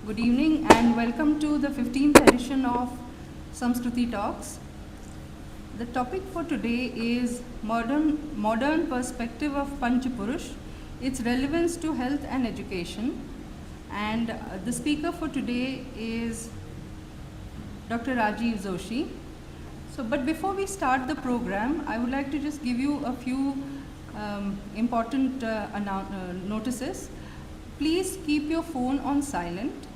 Good evening and welcome to the 15th edition of Samskruti Talks. The topic for today is modern perspective of Pancha Purusha, its relevance to health and education. And the speaker for today is Dr. Rajeev Joshi. But before we start the program, I would like to just give you a few important notices. Please keep your phone on silent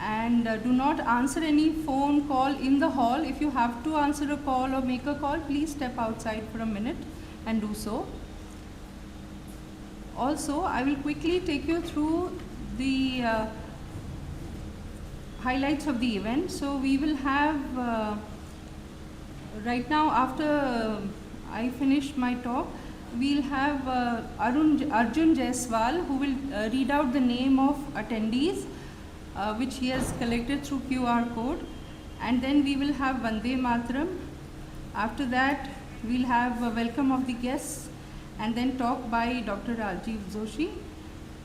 and do not answer any phone call in the hall. If you have to answer a call or make a call, please step outside for a minute and do so. Also, I will quickly take you through the highlights of the event. So we will have right now, after I finish my talk, we'll have Arjun Jaiswal, who will read out the name of attendees which he has collected through QR code, and then we will have Vande Mataram. After that, we'll have a welcome of the guests and then talk by Dr. Rajeev Joshi.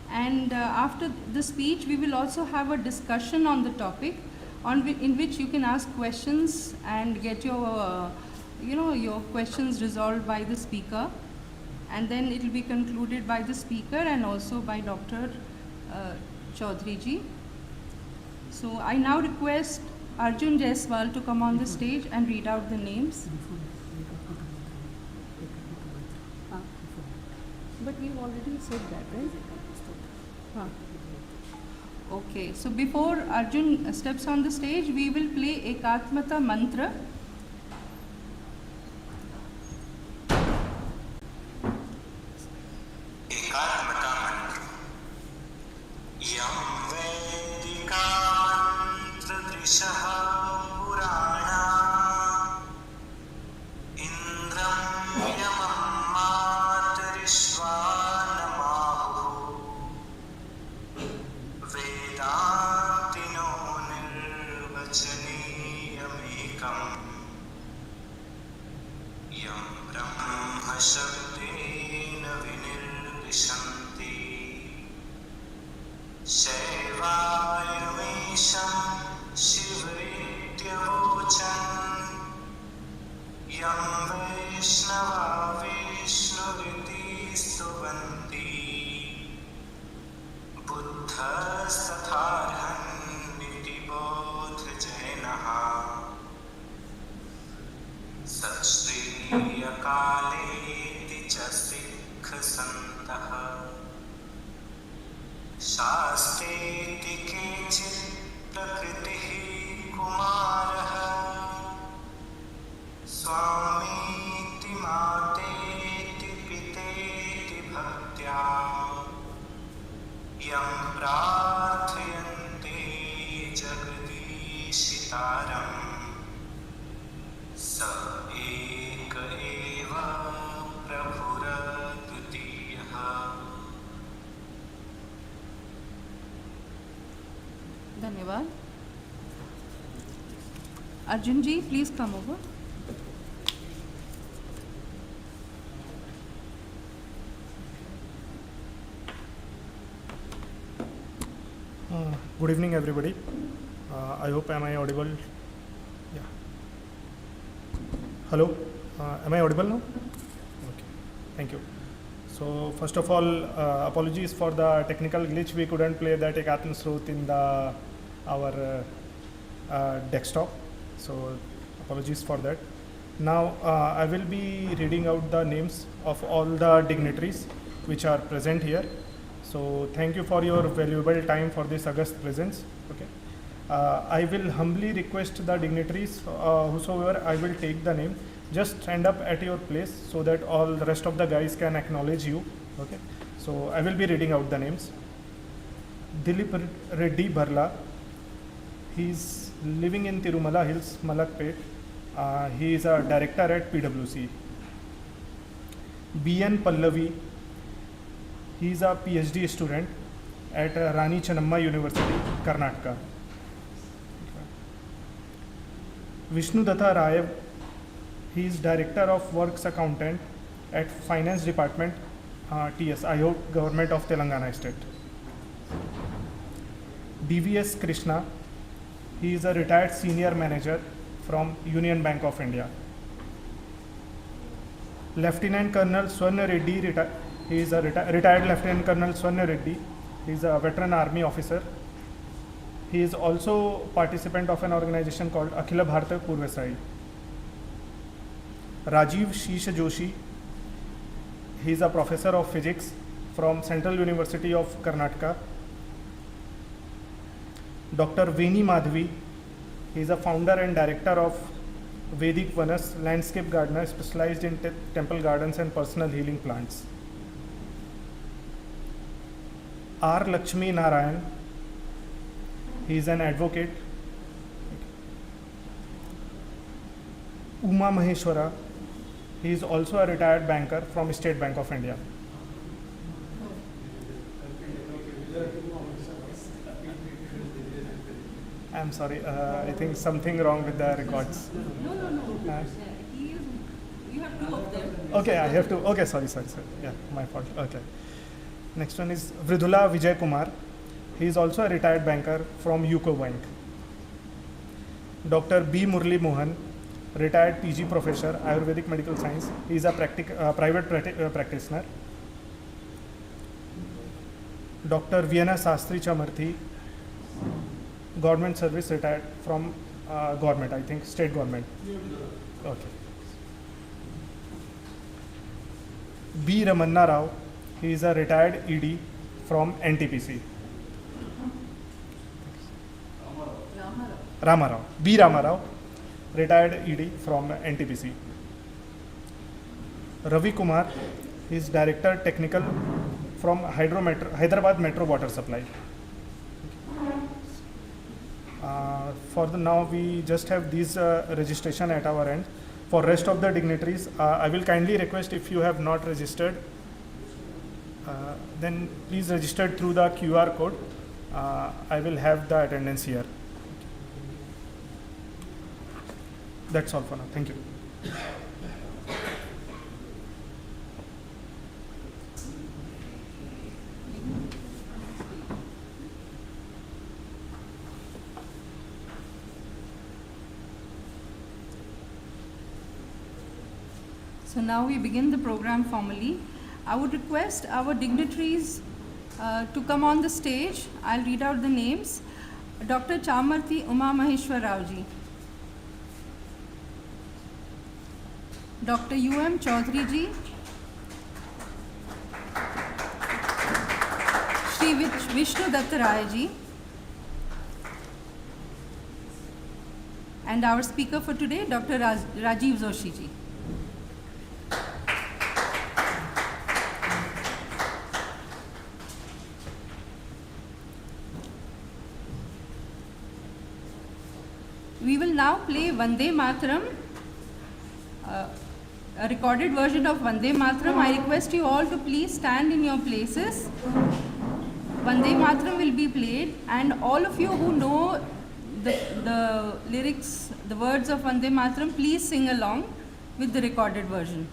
And after the speech, we will also have a discussion on the topic in which you can ask questions and get your your questions resolved by the speaker, and then it will be concluded by the speaker and also by Dr. Chaudhary ji. So I now request Arjun Jaiswal to come on the stage and read out the names. But we've already said that, right? Okay, so before Arjun steps on the stage, we will play Ekatmata Mantra. Ekatmata Mantra. Yam Vedika Mantra Trishaha Purana Indram Yamam Matarishvanamahu Vedantino Nirvachaniyamekam Yam Brahma Shabdena Vinirvishanti Shaivayamesham Shivaityavochan Yam Vaishnava Vishnuviti Stuvanti Buddhastatharhan Niti Bodha Jainaha Satshriya Kaleti Chasikha Santaha Shasteti Kechit Prakritihi Kumaraha Swamiti Mateti Piteti Bhaktya Yam Prarthayante Jagadishitaram Sa Eka Eva Prabhuradutiyaha. Dhanyavad. Arjun ji, please come over. Good evening, everybody. I hope am I audible? Yeah. Hello. Am I audible now? Okay. Thank you. So first of all, apologies for the technical glitch. We couldn't play that Ekatman Srut in our desktop. So apologies for that. Now I will be reading out the names of all the dignitaries which are present here. So thank you for your valuable time for this august presence. Okay. I will humbly request the dignitaries, whosoever I will take the name, just stand up at your place so that all the rest of the guys can acknowledge you. Okay. So I will be reading out the names. Dilip Reddy Bharla. He is living in Tirumala Hills, Malakpet. He is a director at PwC. B.N. Pallavi. He is a Ph.D. student at Rani Channamma University, Karnataka. Vishnu Datta Rayev. He is Director of Works Accountant at Finance Department, TS, I hope Government of Telangana State. DVS Krishna, he is a retired senior manager from Union Bank of India. Lieutenant Colonel Swarna Reddy, he is a retired Lieutenant Colonel Swarna Reddy. He is a veteran army officer. He is also participant of an organization called Akhila Bharata Purvasai. Rajeev Shesha Joshi, he is a professor of physics from Central University of Karnataka. Dr. Veni Madhavi, he is a founder and director of Vedic Vanas, landscape gardener specialized in temple gardens and personal healing plants. R. Lakshmi Narayan, he is an advocate. Uma Maheshwara, he is also a retired banker from State Bank of India. I'm sorry, I think something wrong with the records. No. He is, you have two of them. Okay, I have to. Okay, sorry. Yeah, my fault. Okay. Next one is Vridula Vijay Kumar. He is also a retired banker from UCO Bank. Dr. B. Murli Mohan, retired PG professor, Ayurvedic medical science. He is a private practitioner. Dr. Vienna Sastri Chamarthi, government service, retired from government, I think, state government. Okay. B. Ramanna Rao, he is a retired ED from NTPC. Ramarao. B. Ramarao, retired ED from NTPC. Ravi Kumar, he is director technical from Hyderabad Metro Water Supply. For the now, we just have these registration at our end. For rest of the dignitaries, I will kindly request, if you have not registered, then please register through the QR code. I will have the attendance here. That's all for now. Thank you. So now we begin the program formally. I would request our dignitaries to come on the stage. I'll read out the names. Dr. Chamarthi Uma Maheshwar Raoji, Dr. U.M. Chaudhary ji, Shri Vishnu Datta Rai ji, and our speaker for today, Dr. Rajeev Joshi ji. We will now play Vande Mataram, a recorded version of Vande Mataram. I request you all to please stand in your places. Vande Mataram will be played, and all of you who know the lyrics, the words of Vande Mataram, please sing along with the recorded version.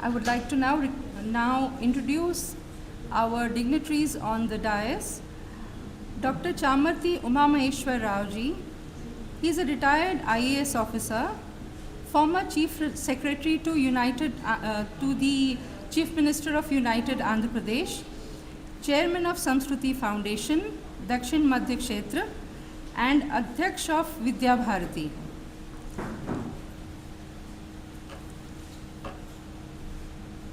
I would like to now introduce our dignitaries on the dais. Dr. Chamarthi Umamaheshwar Raoji. He is a retired IAS officer, former Chief Secretary to the Chief Minister of United Andhra Pradesh, Chairman of Samskruti Foundation, Dakshin Madhya Kshetra, and Adhyaksh of Vidya Bharati.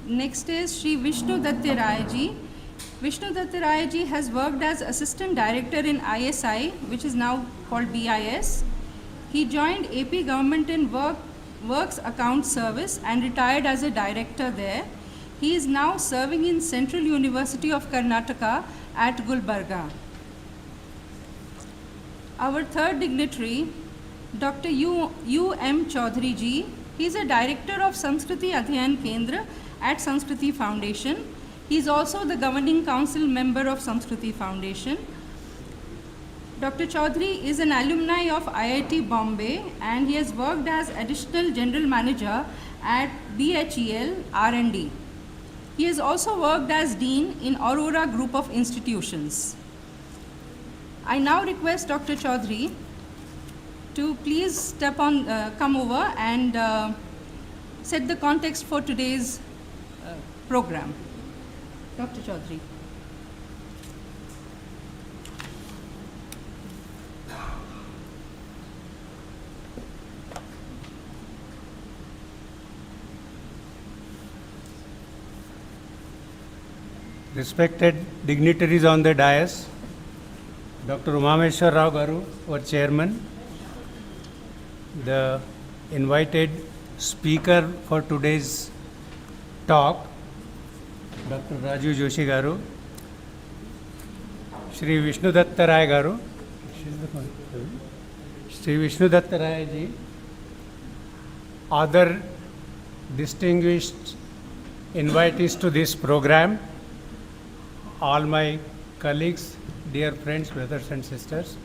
Next is Shri Vishnu Datta Rai Ji. Vishnu Datta Rai Ji has worked as Assistant Director in ISI, which is now called BIS. He joined AP Government in Works Account Service and retired as a director there. He is now serving in Central University of Karnataka at Gulbarga. Our third dignitary, Dr. U. M. Chaudhary Ji. He is a Director of Samskruti Adhyayan Kendra at Samskruti Foundation. He is also the Governing Council member of Samskruti Foundation. Dr. Chaudhary is an alumni of IIT Bombay and he has worked as Additional General Manager at BHEL R&D. He has also worked as Dean in Aurora Group of Institutions. I now request Dr. Chaudhary to please come over and set the context for today's program. Dr. Chaudhary. Respected dignitaries on the dais, Dr. Umameshwar Rao Garu, our chairman, the invited speaker for today's talk, Dr. Rajeev Joshi Garu, Shri Vishnu Datta Rai Garu, Shri Vishnu Datta Rai Ji, other distinguished invitees to this program, all my colleagues, dear friends, brothers and sisters.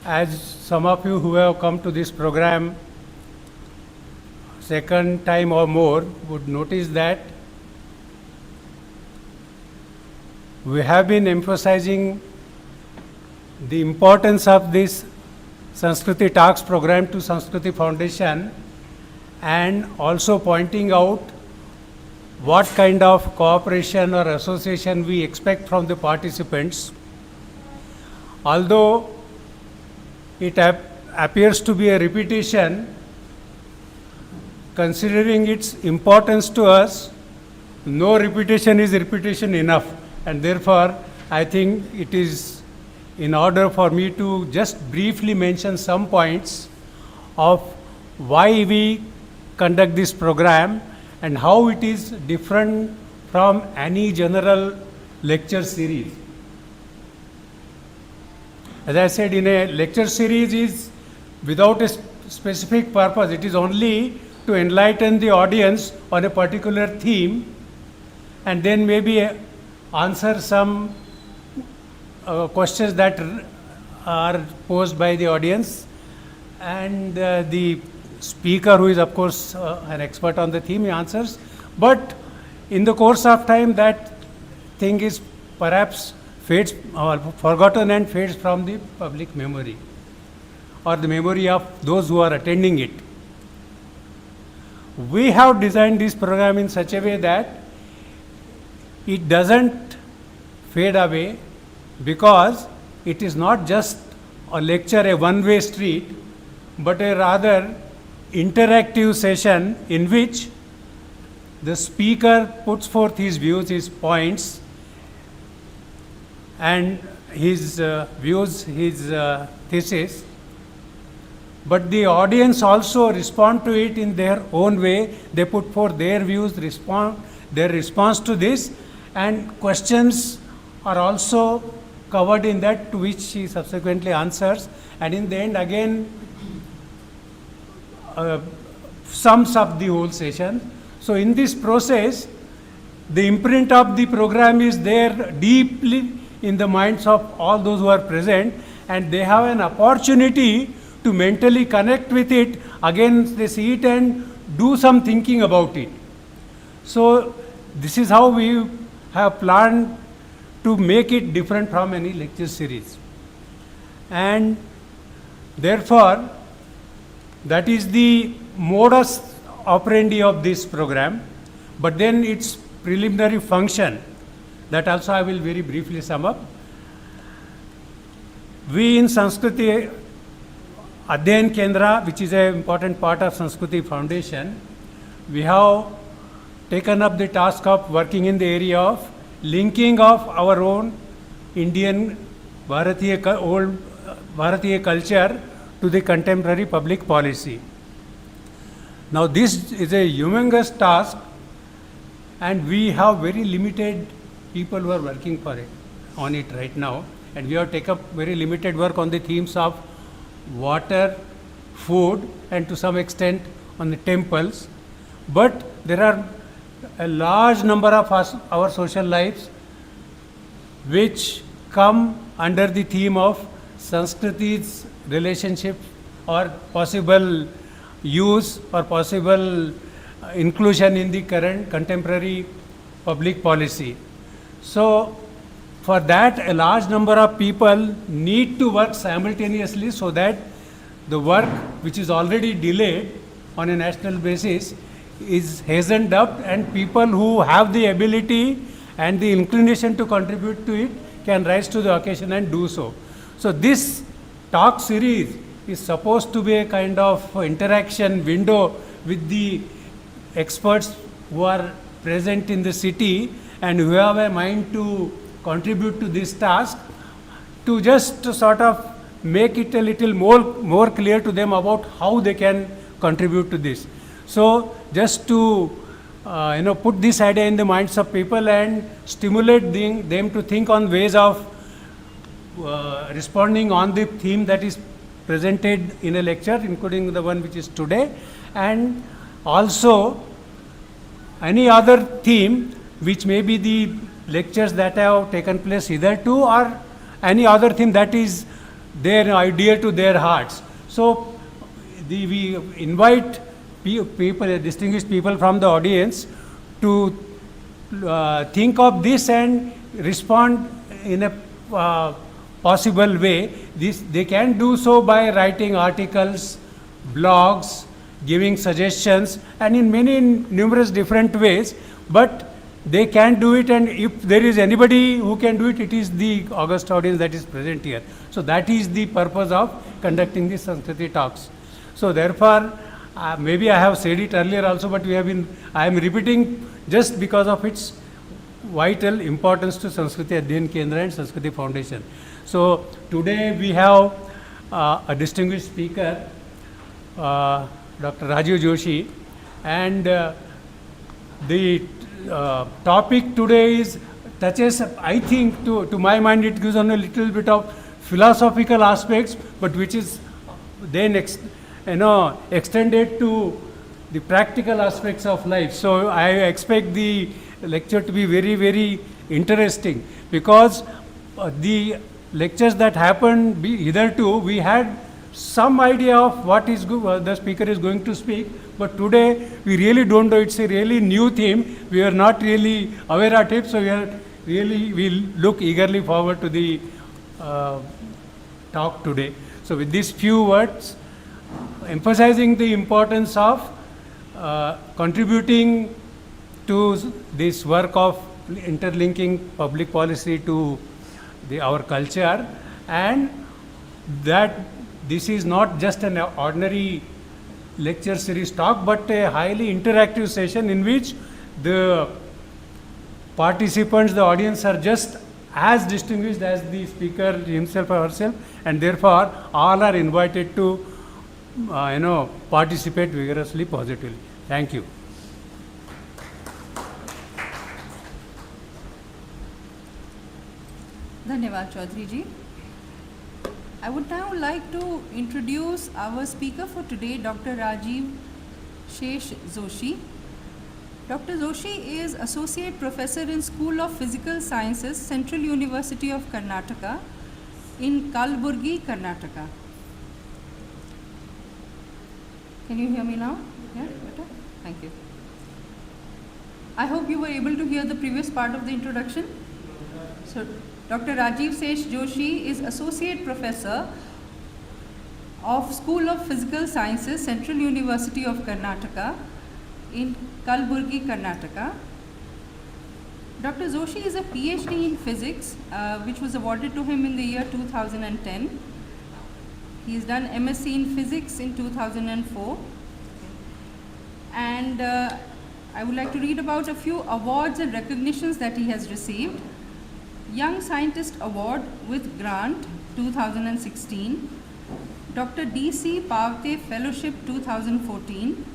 As some of you who have come to this program second time or more would notice that we have been emphasizing the importance of this Samskruti Talks program to Samskruti Foundation and also pointing out what kind of cooperation or association we expect from the participants. Although it appears to be a repetition, considering its importance to us, no repetition is repetition enough, and therefore I think it is in order for me to just briefly mention some points of why we conduct this program and how it is different from any general lecture series. As I said, in a lecture series is without a specific purpose. It is only to enlighten the audience on a particular theme and then maybe answer some questions that are posed by the audience. And the speaker, who is of course an expert on the theme, he answers. But in the course of time, that thing is perhaps fades or forgotten and fades from the public memory or the memory of those who are attending it. We have designed this program in such a way that it doesn't fade away, because it is not just a lecture, a one-way street, but a rather interactive session in which the speaker puts forth his views, his points, and his views, his thesis. but the audience also respond to it in their own way. They put forth their views, their response to this, and questions are also covered in that, to which she subsequently answers, and in the end again sums up the whole session. So in this process, the imprint of the program is there deeply in the minds of all those who are present, and they have an opportunity to mentally connect with it. Again, they see it and do some thinking about it. So this is how we have planned to make it different from any lecture series. And therefore, that is the modus operandi of this program. But then its preliminary function, that also I will very briefly sum up. We in Samskruti Adhyayan Kendra, which is an important part of Samskruti Foundation, we have taken up the task of working in the area of linking of our own Indian old Bharatiya culture to the contemporary public policy. Now this is a humongous task, and we have very limited people who are working on it right now, and we have taken up very limited work on the themes of water, food, and to some extent on the temples. But there are a large number of our social lives which come under the theme of Sanskriti's relationship or possible use or possible inclusion in the current contemporary public policy. So for that, a large number of people need to work simultaneously, so that the work which is already delayed on a national basis is hastened up, and people who have the ability and the inclination to contribute to it can rise to the occasion and do so. So this talk series is supposed to be a kind of interaction window with the experts who are present in the city and who have a mind to contribute to this task, to just to sort of make it a little more clear to them about how they can contribute to this. So just to put this idea in the minds of people and stimulate them to think on ways of responding on the theme that is presented in a lecture, including the one which is today, and also any other theme which may be the lectures that have taken place hitherto, or any other theme that is dear to their hearts. So we invite people, distinguished people from the audience, to think of this and respond in a possible way. They can do so by writing articles, blogs, giving suggestions, and in many numerous different ways, but they can do it, and if there is anybody who can do it, it is the august audience that is present here. So that is the purpose of conducting these Samskruti talks. So therefore, maybe I have said it earlier also, but I am repeating just because of its vital importance to Samskruti Adhyayan Kendra and Samskruti Foundation. So today we have a distinguished speaker, Dr. Rajeev Joshi, and the topic today touches, I think, to my mind, it gives on a little bit of philosophical aspects, but which is then extended to the practical aspects of life. So I expect the lecture to be very, very interesting, because the lectures that happened hitherto, we had some idea of what the speaker is going to speak, but today we really don't know. It's a really new theme. We are not really aware of it, so we look eagerly forward to the talk today. So with these few words, emphasizing the importance of contributing to this work of interlinking public policy to our culture, and that this is not just an ordinary lecture series talk, but a highly interactive session in which the participants, the audience, are just as distinguished as the speaker himself or herself, and therefore all are invited to participate vigorously, positively. Thank you. Dhanyavad Chaudhary ji. I would now like to introduce our speaker for today, Dr. Rajeev Shesha Joshi. Dr. Joshi is Associate Professor in School of Physical Sciences, Central University of Karnataka in Kalburgi, Karnataka. Can you hear me now? Yeah, better? Thank you. I hope you were able to hear the previous part of the introduction. So, Dr. Rajeev Shesha Joshi is Associate Professor of School of Physical Sciences, Central University of Karnataka in Kalburgi, Karnataka. Dr. Joshi is a Ph.D. in Physics, which was awarded to him in the year 2010. He has done MSc in Physics in 2004. And I would like to read about a few awards and recognitions that he has received. Young Scientist Award with Grant 2016, Dr. D.C. Pavte Fellowship 2014,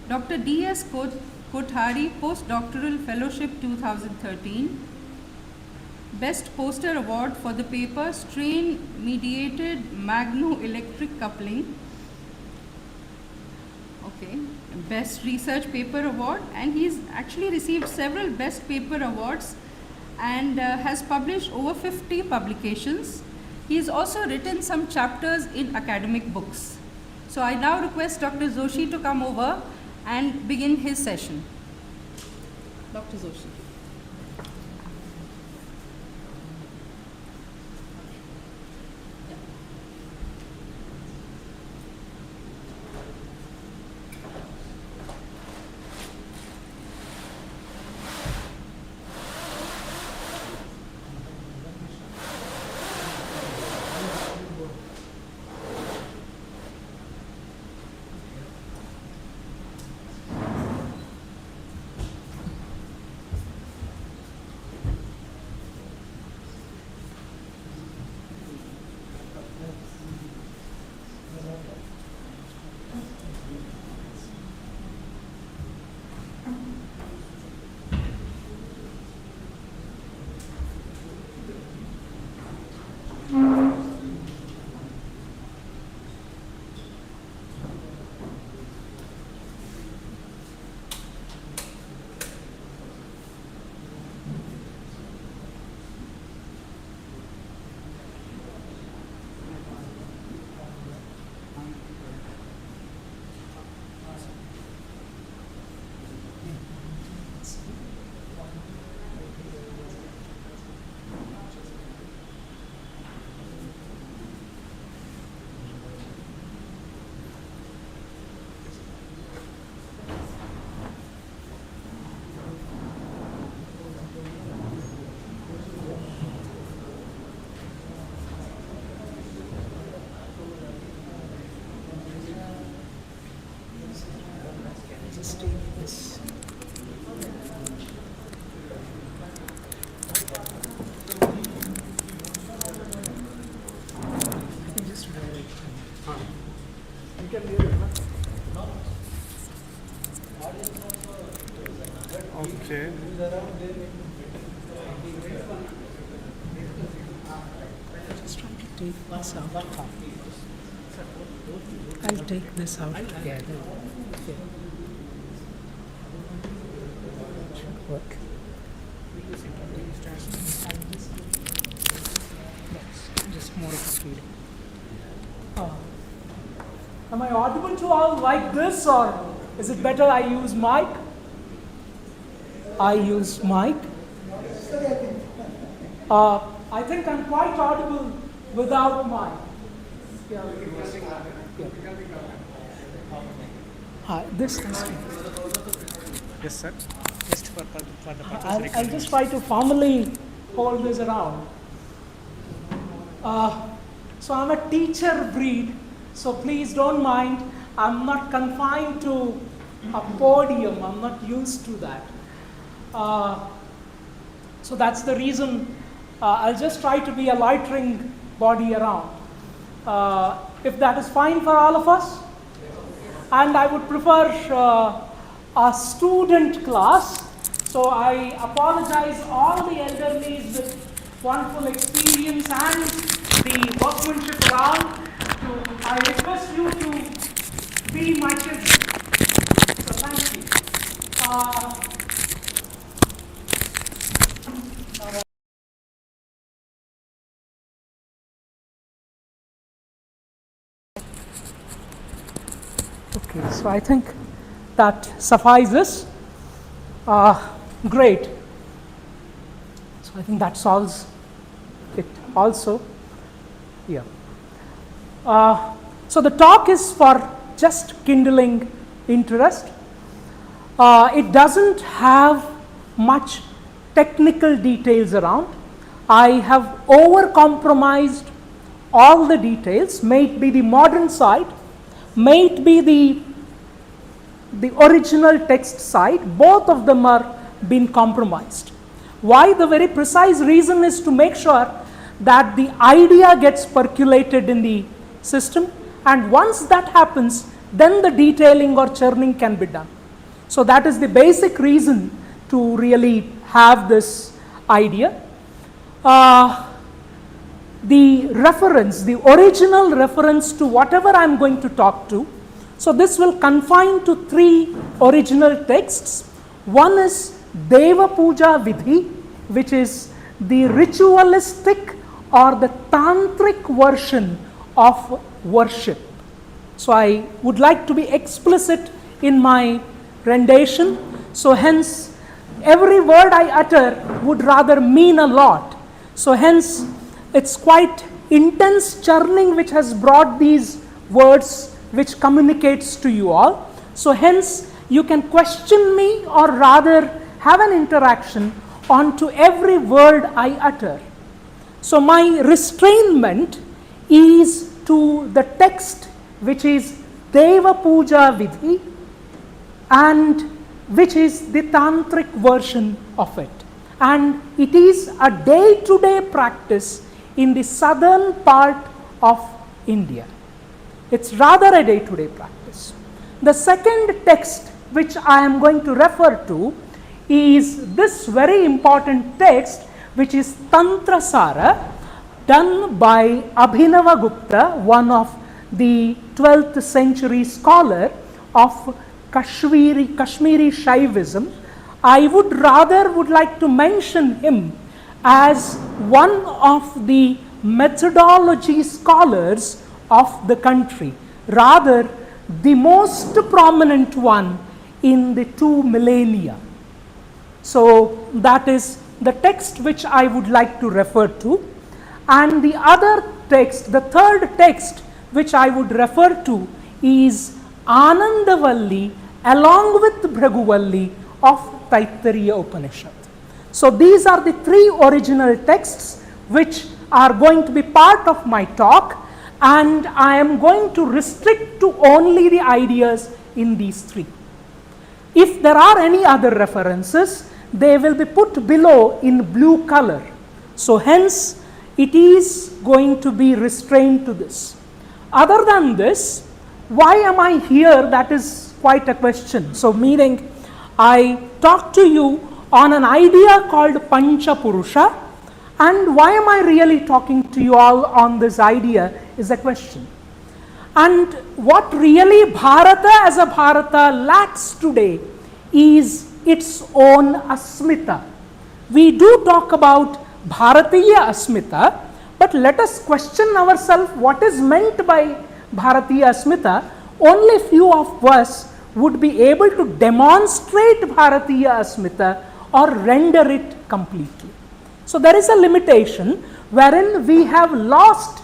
Dr. D.S. Kothari Postdoctoral Fellowship 2013, Best Poster Award for the paper Strain Mediated Magno-Electric Coupling. Okay, Best Research Paper Award, and he's actually received several Best Paper Awards and has published over 50 publications. He has also written some chapters in academic books. So I now request Dr. Joshi to come over and begin his session. Dr. Joshi. Okay. Just trying to take this out. I'll take this out. Yeah. Okay. Should work. Yes, just more of speed. Am I audible to all like this, or is it better I use mic? I use mic. I think I'm quite audible without mic. Yeah. Hi, this is. Yes, sir. Just for the purpose I'll just try to formally hold this around. So I'm a teacher breed, so please don't mind. I'm not confined to a podium. I'm not used to that. So that's the reason I'll just try to be a loitering body around. If that is fine for all of us, and I would prefer a student class. So I apologize all the elderlies with wonderful experience and the workmanship around. I request you to be my kids. So thank you. Okay, so I think that suffices. Great. So I think that solves it also. Yeah. So the talk is for just kindling interest. It doesn't have much technical details around. I have over-compromised all the details, may it be the modern side, may it be the original text side, both of them are been compromised. Why? The very precise reason is to make sure that the idea gets percolated in the system, and once that happens, then the detailing or churning can be done. So that is the basic reason to really have this idea. The reference, the original reference to whatever I am going to talk to. So this will confine to 3 original texts. One is Devapuja Vidhi, which is the ritualistic or the tantric version of worship. So I would like to be explicit in my rendition. So hence every word I utter would rather mean a lot. So hence it's quite intense churning which has brought these words which communicates to you all. So hence you can question me or rather have an interaction onto every word I utter. So my restrainment is to the text which is Devapuja Vidhi and which is the tantric version of it. And it is a day-to-day practice in the southern part of India. It's rather a day-to-day practice. The second text which I am going to refer to is this very important text, which is Tantra Sara, done by Abhinavagupta, one of the 12th century scholar of Kashmiri Shaivism. I would like to mention him as one of the methodology scholars of the country, rather the most prominent one in the 2 millennia. So that is the text which I would like to refer to. And the other text, the third text which I would refer to is Valli along with Valli of Taittiriya Upanishad. So these are the 3 original texts which are going to be part of my talk, and I am going to restrict to only the ideas in these 3. If there are any other references, they will be put below in blue color. So hence it is going to be restrained to this. Other than this, why am I here? That is quite a question. So meaning I talk to you on an idea called Pancha Purusha, and why am I really talking to you all on this idea is a question. And what really Bharata as a Bharata lacks today is its own asmita. We do talk about Bharatiya asmita, but let us question ourselves what is meant by Bharatiya asmita. Only few of us would be able to demonstrate Bharatiya asmita or render it completely. So there is a limitation wherein we have lost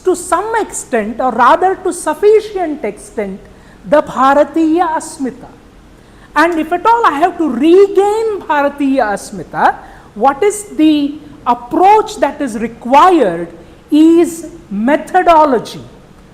to some extent, or rather to sufficient extent, the Bharatiya asmita. And if at all I have to regain Bharatiya asmita, what is the approach that is required is methodology,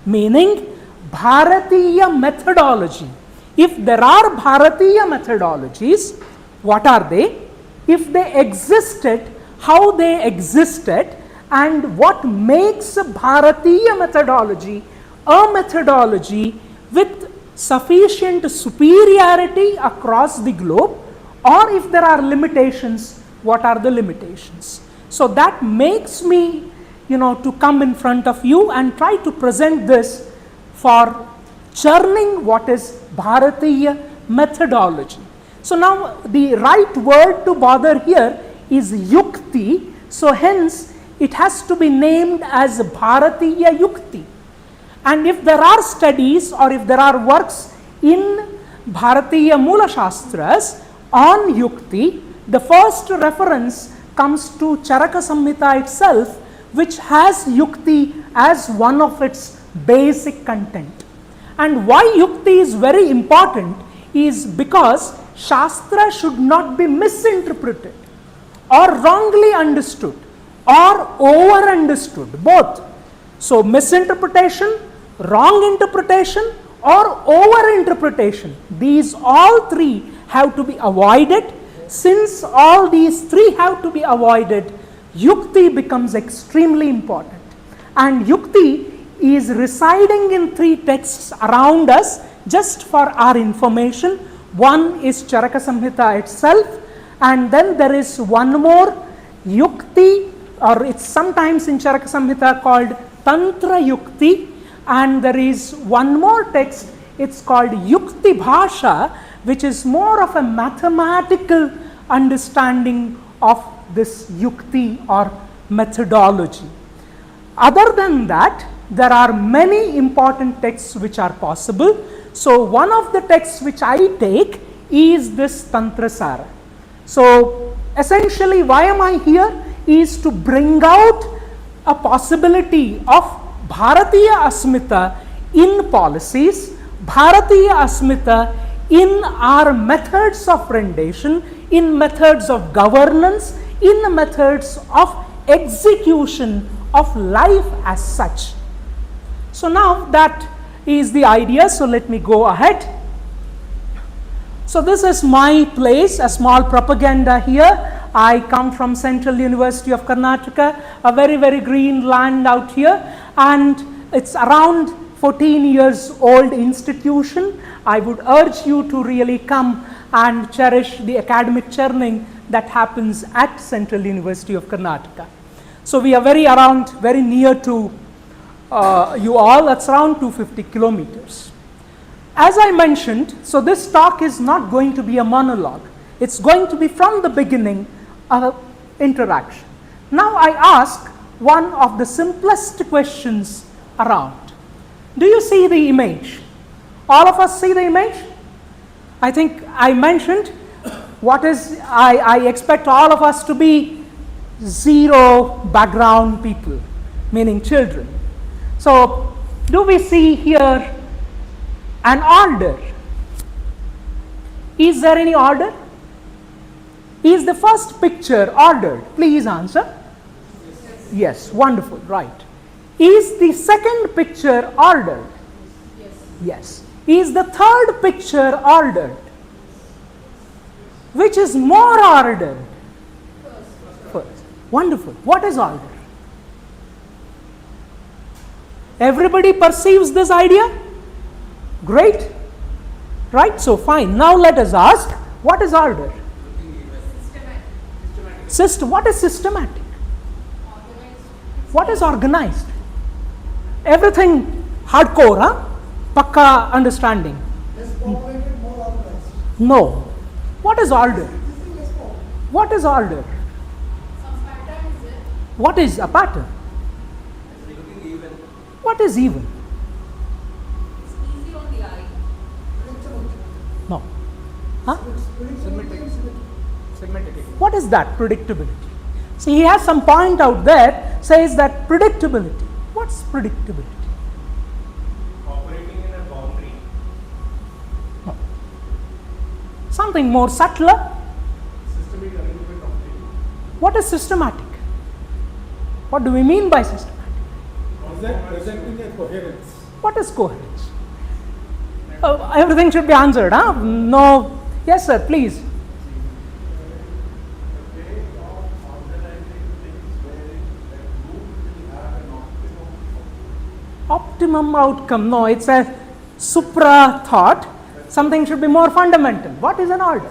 meaning Bharatiya methodology. If there are Bharatiya methodologies, what are they? If they existed, how they existed, and what makes Bharatiya methodology a methodology with sufficient superiority across the globe, or if there are limitations, what are the limitations? So that makes me, to come in front of you and try to present this for churning what is Bharatiya methodology. So now the right word to bother here is yukti, so hence it has to be named as Bharatiya Yukti. And if there are studies or if there are works in Bharatiya Mula Shastras on yukti, the first reference comes to Charaka Samhita itself, which has yukti as one of its basic content. And why yukti is very important is because Shastra should not be misinterpreted or wrongly understood or over understood, both. So misinterpretation, wrong interpretation or over interpretation, these all three have to be avoided. Since all these three have to be avoided, yukti becomes extremely important. And yukti is residing in three texts around us just for our information. One is Charaka Samhita itself, and then there is one more yukti, or it's sometimes in Charaka Samhita called Tantra Yukti, and there is one more text, it's called Yukti Bhasha, which is more of a mathematical understanding of this yukti or methodology. Other than that, there are many important texts which are possible. So one of the texts which I take is this Tantra Sara. So essentially why am I here is to bring out a possibility of Bharatiya Asmita in policies, Bharatiya Asmita in our methods of rendition, in methods of governance, in methods of execution of life as such. So now that is the idea, so let me go ahead. So this is my place, a small propaganda here. I come from Central University of Karnataka, a very, very green land out here, and it's around 14 years old institution. I would urge you to really come and cherish the academic churning that happens at Central University of Karnataka. So we are very near to you all. That's around 250 kilometers. As I mentioned, so this talk is not going to be a monologue. It's going to be from the beginning an interaction. Now I ask one of the simplest questions around. Do you see the image? All of us see the image? I think I mentioned I expect all of us to be zero background people, meaning children. So do we see here an order? Is there any order? Is the first picture ordered? Please answer. Yes, wonderful, right. Is the second picture ordered? Yes. Is the third picture ordered? Which is more ordered? First. Wonderful. What is order? Everybody perceives this idea? Great. Right? So fine. Now let us ask, what is order? What is systematic? What is organized? Everything hardcore, huh? Pakka understanding. No. What is order? What is order? What is a pattern? What is even? No. Huh? What is that? Predictability. See, he has some point out there, says that predictability. What's predictability? Operating in a boundary. No. Something more subtler. Systemic arrangement of things. What is systematic? What do we mean by systematic? Presenting a coherence. What is coherence? Everything should be answered, huh? No. Yes, sir, please. Optimum outcome. No, it's a supra thought, something should be more fundamental. What is an order?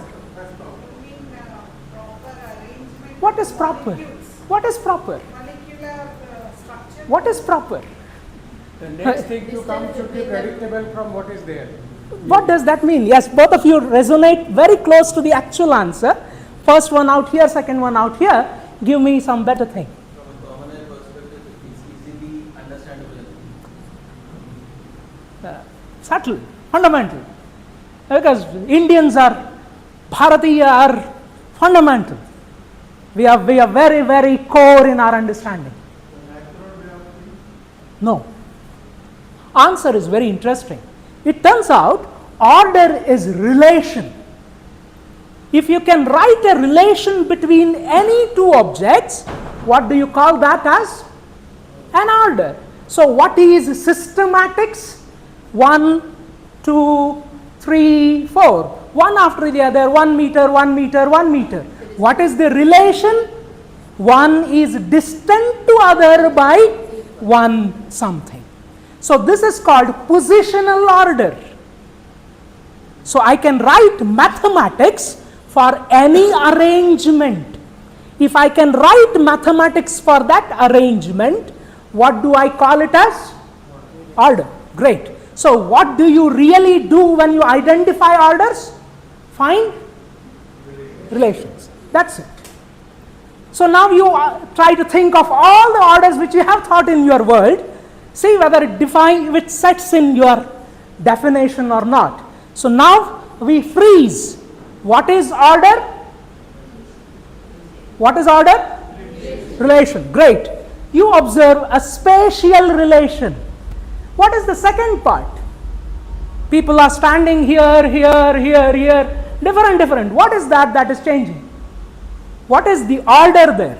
What is proper? What is proper? What is proper? The next thing to come should be predictable from what is there. What does that mean? Yes, both of you resonate very close to the actual answer. First one out here, second one out here. Give me some better thing. From a commoner perspective, it's easily understandable. Subtle, fundamental. Because Indians are, Bharatiya are fundamental. We are very, very core in our understanding. No. Answer is very interesting. It turns out order is relation. If you can write a relation between any two objects, what do you call that as? An order. So what is systematics? 1, 2, 3, 4. One after the other, 1 meter, 1 meter, 1 meter. What is the relation? One is distant to other by 1 something. So this is called positional order. So I can write mathematics for any arrangement. If I can write mathematics for that arrangement, what do I call it as? Order. Great. So what do you really do when you identify orders? Find relations. That's it. So now you try to think of all the orders which you have thought in your world. See whether it sets in your definition or not. So now we freeze. What is order? What is order? Relation. Great. You observe a spatial relation. What is the second part? People are standing here, here, here, here. Different. What is that is changing? What is the order there?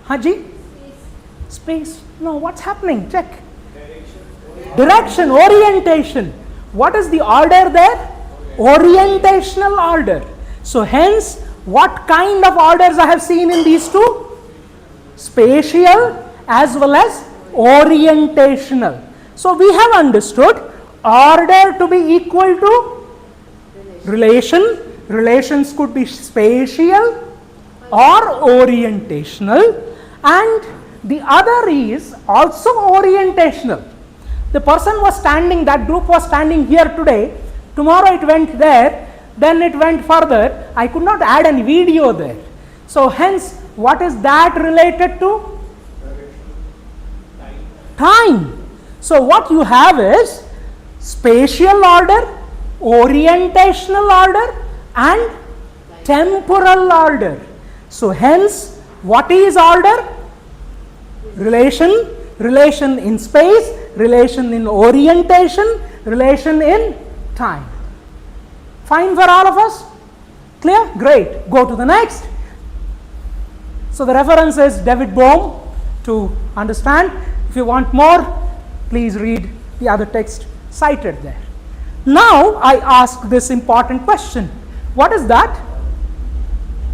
Haji? Space. No, what's happening? Check. Direction, orientation. What is the order there? Orientational order. So hence, what kind of orders I have seen in these two? Spatial as well as orientational. So we have understood order to be equal to relation. Relations could be spatial or orientational, and the other is also orientational. The person was standing, that group was standing here today, tomorrow it went there, then it went further. I could not add any video there. So hence, what is that related to? Time. So what you have is spatial order, orientational order, and temporal order. So hence, what is order? Relation in space, relation in orientation, relation in time. Fine for all of us? Clear? Great. Go to the next. So the reference is David Bohm to understand. If you want more, please read the other text cited there. Now I ask this important question. What is that?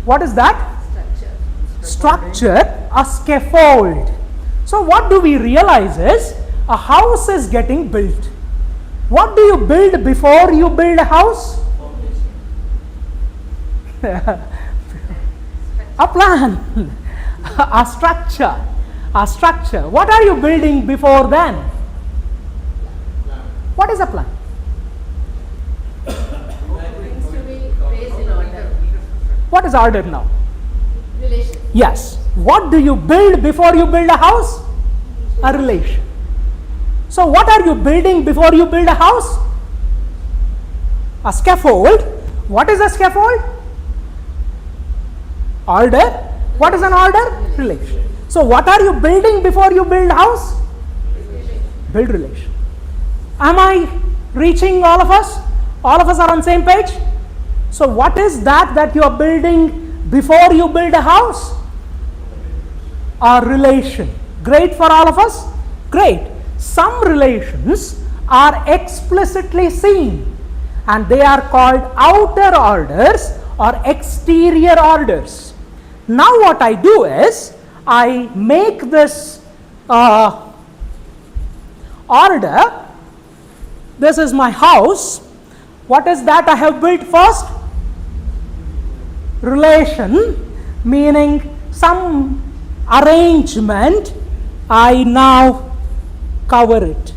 What is that? Structure, a scaffold. So what do we realize is a house is getting built. What do you build before you build a house? A plan, a structure. What are you building before then? What is a plan? Things to be placed in order. What is order now? Relation. Yes. What do you build before you build a house? A relation. So what are you building before you build a house? A scaffold. What is a scaffold? Order. What is an order? Relation. So what are you building before you build a house? Build relation. Am I reaching all of us? All of us are on same page? So what is that you are building before you build a house? A relation. Great for all of us? Great. Some relations are explicitly seen and they are called outer orders or exterior orders. Now what I do is I make this order This is my house. What is that I have built first? Relation, meaning some arrangement. I now cover it.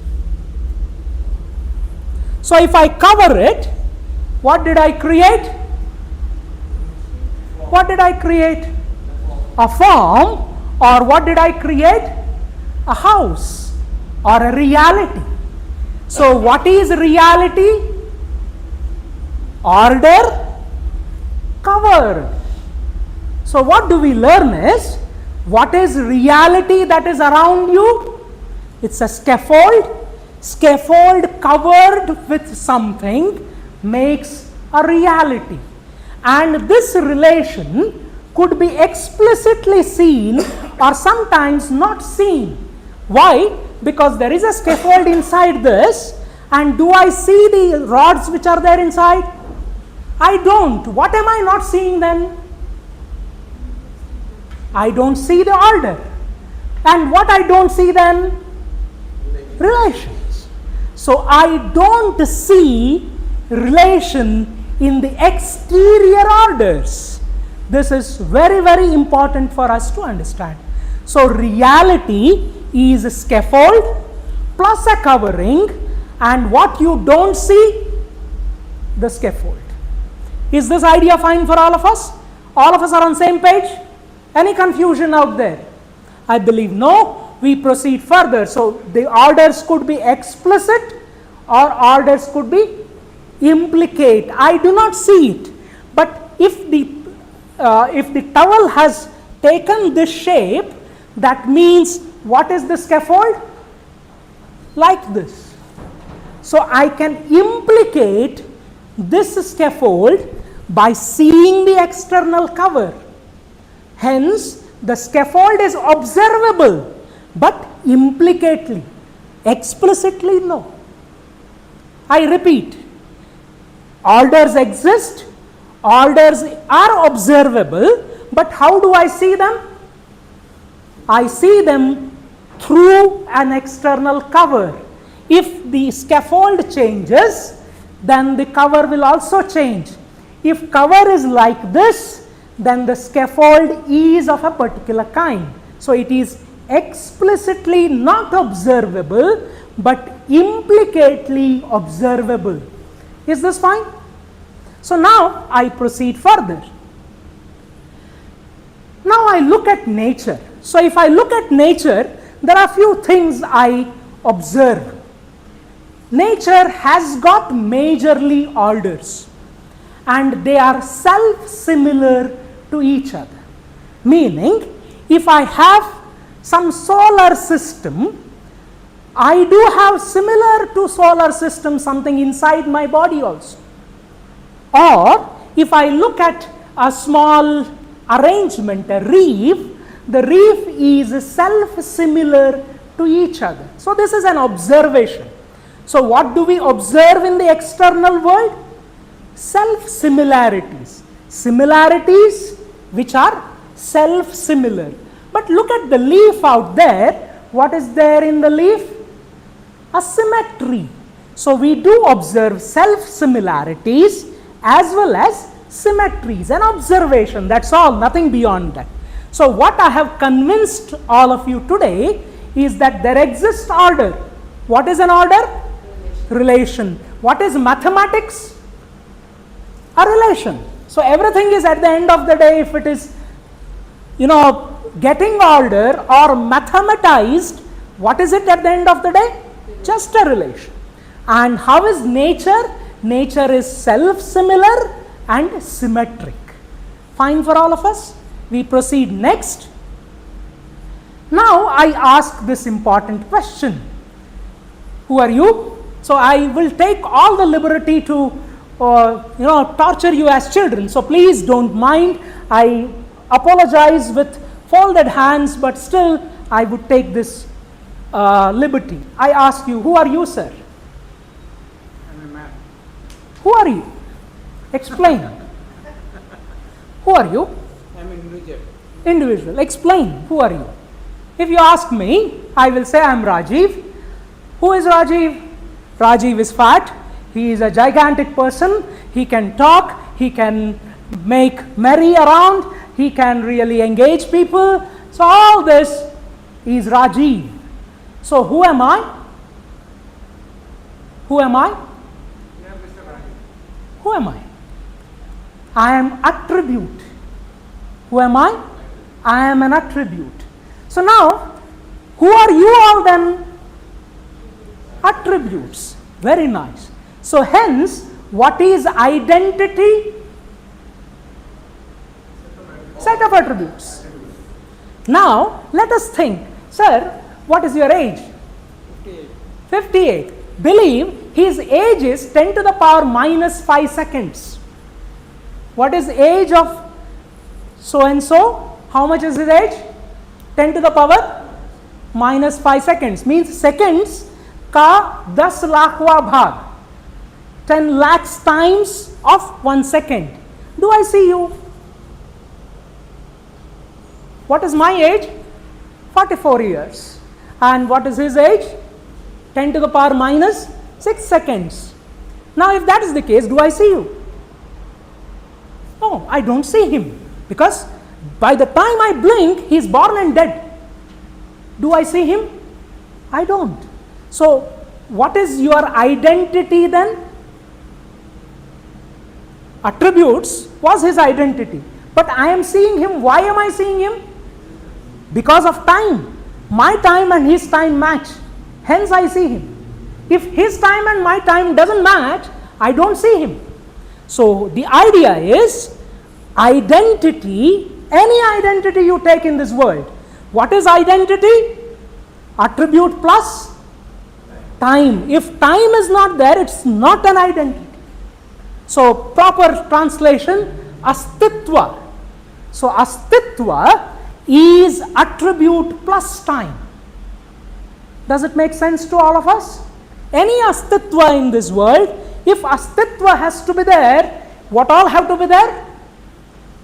So if I cover it, what did I create? What did I create? A form. Or what did I create? A house or a reality. So what is reality? Order covered. So what do we learn is, what is reality that is around you? It's a scaffold. Scaffold covered with something makes a reality. And this relation could be explicitly seen or sometimes not seen. Why? Because there is a scaffold inside this, and do I see the rods which are there inside? I don't. What am I not seeing then? I don't see the order. And what I don't see then? Relations. So I don't see relation in the exterior orders. This is very, very important for us to understand. So reality is a scaffold plus a covering, and what you don't see, the scaffold. Is this idea fine for all of us? All of us are on same page? Any confusion out there? I believe no. We proceed further. So the orders could be explicit or orders could be implicate. I do not see it. But if the towel has taken this shape, that means what is the scaffold? Like this. So I can implicate this scaffold by seeing the external cover. Hence, the scaffold is observable, but implicately. Explicitly, no. I repeat, orders exist, orders are observable, but how do I see them? I see them through an external cover. If the scaffold changes, then the cover will also change. If cover is like this, then the scaffold is of a particular kind. So it is explicitly not observable, but implicately observable. Is this fine? So now I proceed further. Now I look at nature. So if I look at nature, there are few things I observe. Nature has got majorly orders, and they are self-similar to each other. Meaning, if I have some solar system, I do have similar to solar system something inside my body also. Or if I look at a small arrangement, a reef, the reef is self-similar to each other. So this is an observation. So what do we observe in the external world? Self-similarities. Similarities which are self-similar. But look at the leaf out there. What is there in the leaf? A symmetry. So we do observe self-similarities as well as symmetries. An observation, that's all, nothing beyond that. So what I have convinced all of you today is that there exists order. What is an order? Relation. What is mathematics? A relation. So everything is, at the end of the day, if it is, getting order or mathematized, what is it at the end of the day? Just a relation. And how is nature? Nature is self-similar and symmetric. Fine for all of us? We proceed next. Now I ask this important question. Who are you? So I will take all the liberty to torture you as children. So please don't mind. I apologize with folded hands, but still I would take this liberty. I ask you, who are you, sir? I'm a man. Who are you? Explain. Who are you? I'm an individual. Individual. Explain. Who are you? If you ask me, I will say I am Rajeev. Who is Rajeev? Rajeev is fat, he is a gigantic person, he can talk, he can make merry around, he can really engage people. So all this is Rajeev. So who am I? Who am I? Who am I? I am attribute. Who am I? I am an attribute. So now, who are you all then? Attributes. Very nice. So hence, what is identity? Set of attributes. Now, let us think. Sir, what is your age? 58. Believe his age is 10 to the power minus 5 seconds. What is age of so and so? How much is his age? 10 to the power minus 5 seconds. Means seconds ka 10 lakhwa bhag. 10 lakhs times of 1 second. Do I see you? What is my age? 44 years. And what is his age? 10 to the power minus 6 seconds. Now if that is the case, do I see you? No, I don't see him. Because by the time I blink, he is born and dead. Do I see him? I don't. So what is your identity then? Attributes was his identity. But I am seeing him. Why am I seeing him? Because of time. My time and his time match. Hence I see him. If his time and my time doesn't match, I don't see him. So the idea is identity, any identity you take in this world. What is identity? Attribute plus time. If time is not there, it's not an identity. So proper translation, astitva. So astitva is attribute plus time. Does it make sense to all of us? Any astitva in this world, if astitva has to be there, what all have to be there?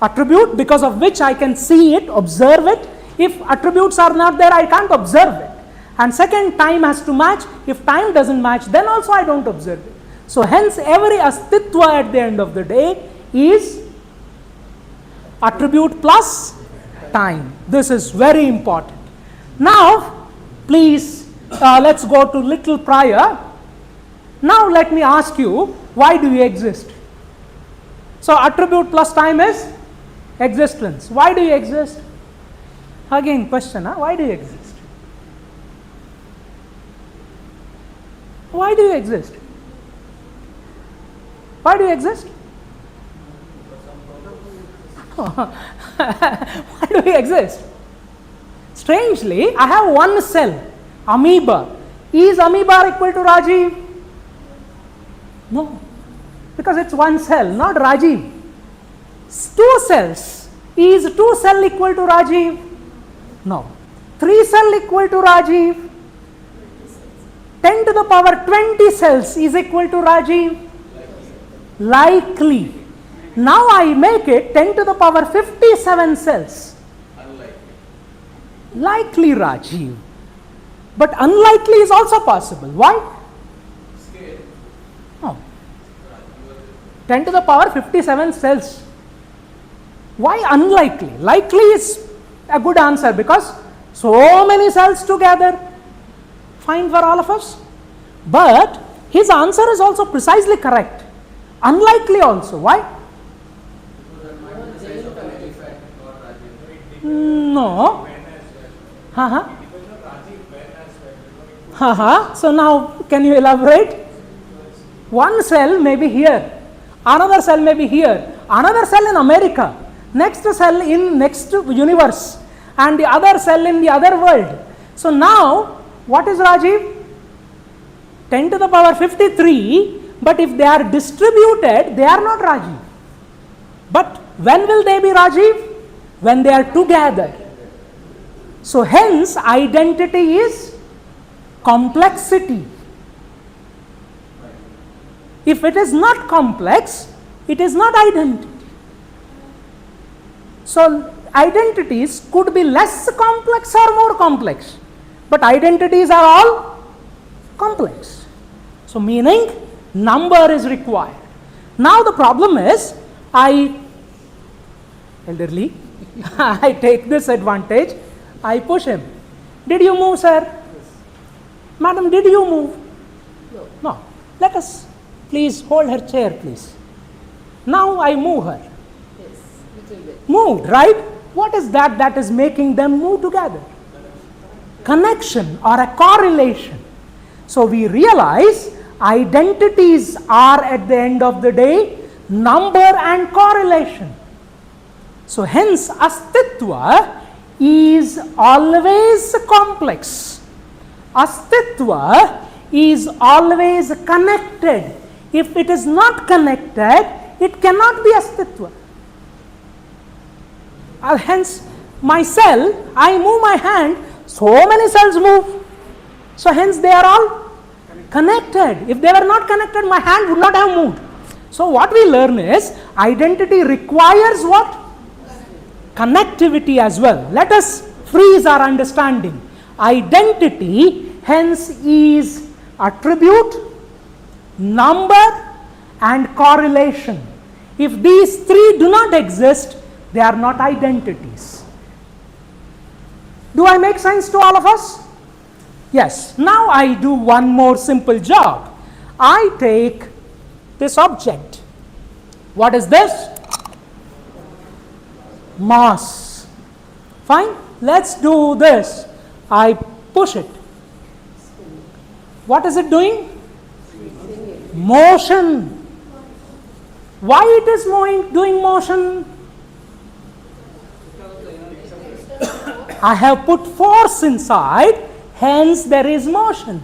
Attribute, because of which I can see it, observe it. If attributes are not there, I can't observe it. And second, time has to match. If time doesn't match, then also I don't observe it. So hence every astitva at the end of the day is attribute plus time. This is very important. Now, please, let's go to little prior. Now let me ask you, why do you exist? So attribute plus time is existence. Why do you exist? Again question, why do you exist? Why do you exist? Why do you exist? Why do we exist? Strangely, I have one cell, amoeba. Is amoeba equal to Rajeev? No, because it's one cell, not Rajeev. 2 cells. Is 2 cell equal to Rajeev? No. 3 cell equal to Rajeev? 10 to the power 20 cells is equal to Rajeev? Likely. Now I make it 10 to the power 57 cells. Likely Rajeev. But unlikely is also possible. Why? No. 10 to the power 57 cells. Why unlikely? Likely is a good answer because so many cells together. Fine for all of us. But his answer is also precisely correct. Unlikely also. Why? No. So now can you elaborate? One cell may be here, another cell may be here, another cell in America, next cell in next universe, and the other cell in the other world. So now what is Rajeev? 10 to the power 53, but if they are distributed, they are not Rajeev. But when will they be Rajeev? When they are together. So hence identity is complexity. If it is not complex, it is not identity. So identities could be less complex or more complex, but identities are all complex. So So meaning number is required. Now the problem is, elderly, I take this advantage, I push him. Did you move, sir? Yes. Madam, did you move? No. No. Let us please hold her chair, please. Now I move her. Yes, little bit. Moved, right? What is that that is making them move together? Connection or a correlation. So we realize identities are at the end of the day number and correlation. So hence astitva is always complex. Astitva is always connected. If it is not connected, it cannot be astitva. Hence my cell, I move my hand, so many cells move. So hence they are all connected. If they were not connected, my hand would not have moved. So what we learn is identity requires what? Connectivity as well. Let us freeze our understanding. Identity hence is attribute, number and correlation. If these three do not exist, they are not identities. Do I make sense to all of us? Yes. Now I do one more simple job. I take this object. What is this? Mass. Fine. Let's do this. I push it. What is it doing? Motion. Why it is doing motion? I have put force inside, hence there is motion.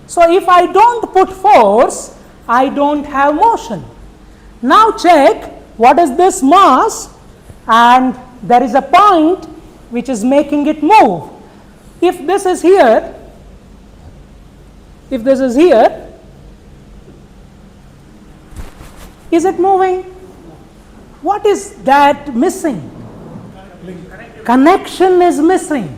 So if I don't put force, I don't have motion. Now check, what is this mass? And there is a point which is making it move. If this is here, is it moving? What is that missing? Connection is missing.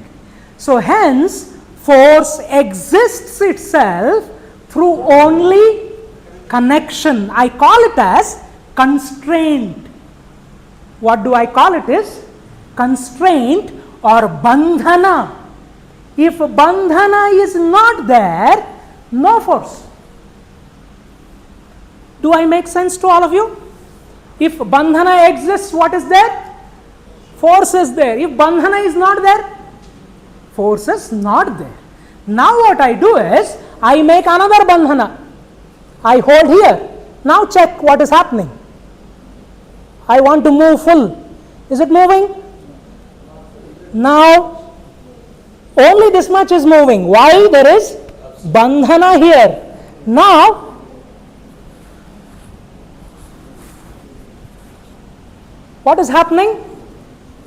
So hence force exists itself through only connection. I call it as constraint. What do I call it is? Constraint or bandhana. If bandhana is not there, no force. Do I make sense to all of you? If bandhana exists, what is there? Force is there. If bandhana is not there, force is not there. Now what I do is, I make another bandhana. I hold here. Now check what is happening. I want to move full. Is it moving? Now, only this much is moving. Why? There is bandhana here. Now, what is happening?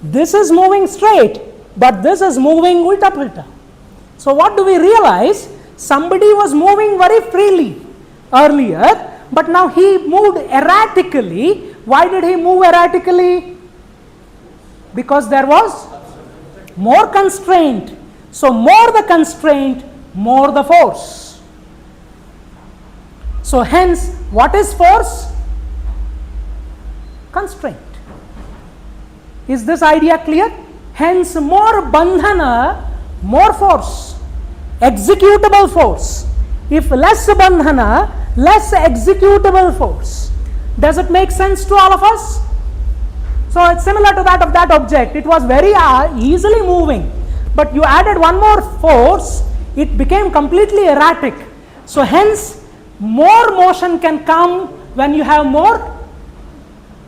This is moving straight, but this is moving ulta pulta. So what do we realize? Somebody was moving very freely earlier, but now he moved erratically. Why did he move erratically? Because there was more constraint. So more the constraint, more the force. So hence, what is force? Constraint. Is this idea clear? Hence, more bandhana, more force, executable force. If less bandhana, less executable force. Does it make sense to all of us? So it's similar to that of that object. It was very easily moving, but you added one more force, it became completely erratic. So hence, more motion can come when you have more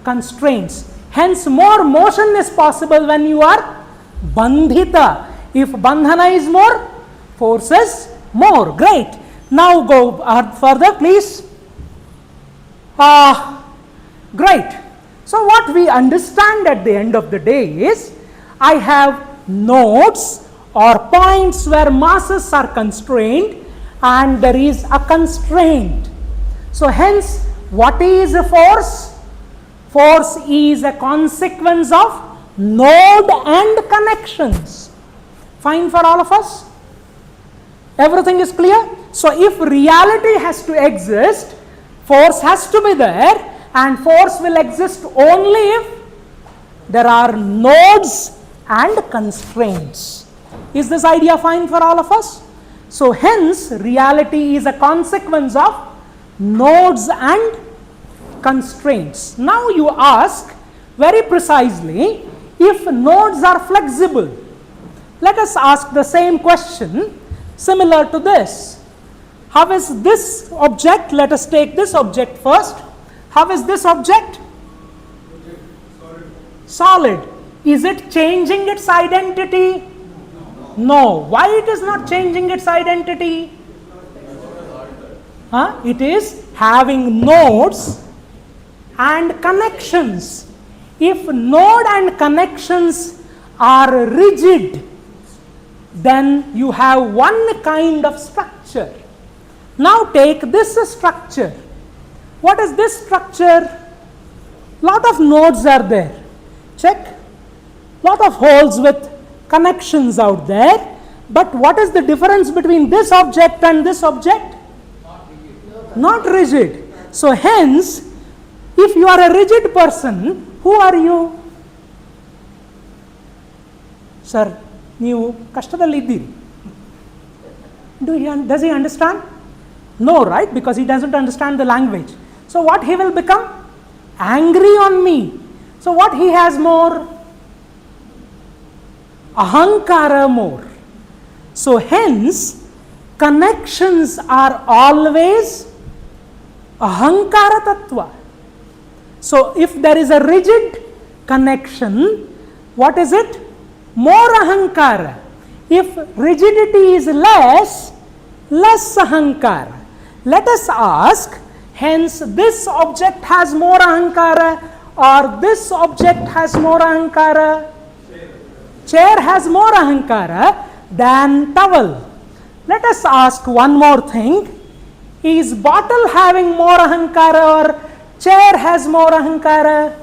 constraints. Hence, more motion is possible when you are bandhita. If bandhana is more, force is more. Great. Now go further, please. Great. So what we understand at the end of the day is, I have nodes or points where masses are constrained and there is a constraint. So hence, what is a force? Force is a consequence of node and connections. Fine for all of us? Everything is clear? So if reality has to exist, force has to be there, and force will exist only if there are nodes and constraints. Is this idea fine for all of us? So hence reality is a consequence of nodes and constraints. Now you ask very precisely, if nodes are flexible, let us ask the same question similar to this. How is this object? Let us take this object first. How is this object? Solid. Is it changing its identity? No. Why it is not changing its identity? It is having nodes and connections. If node and connections are rigid, then you have one kind of structure. Now take this structure. What is this structure? Lot of nodes are there. Check. Lot of holes with connections out there. But what is the difference between this object and this object? Not rigid. So hence, if you are a rigid person, who are you? Sir, ನೀವು ಕಷ್ಟದಲ್ಲಿ ಇದ್ದೀರಿ. Does he understand? No, right? Because he doesn't understand the language. So what he will become? Angry on me. So what he has more? Ahankara more. So hence, connections are always ahankara tattva. So if there is a rigid connection, what is it? More ahankara. If rigidity is less ahankara. Let us ask, hence this object has more ahankara or this object has more ahankara? Chair has more ahankara than towel. Let us ask one more thing. Is bottle having more ahankara or chair has more ahankara?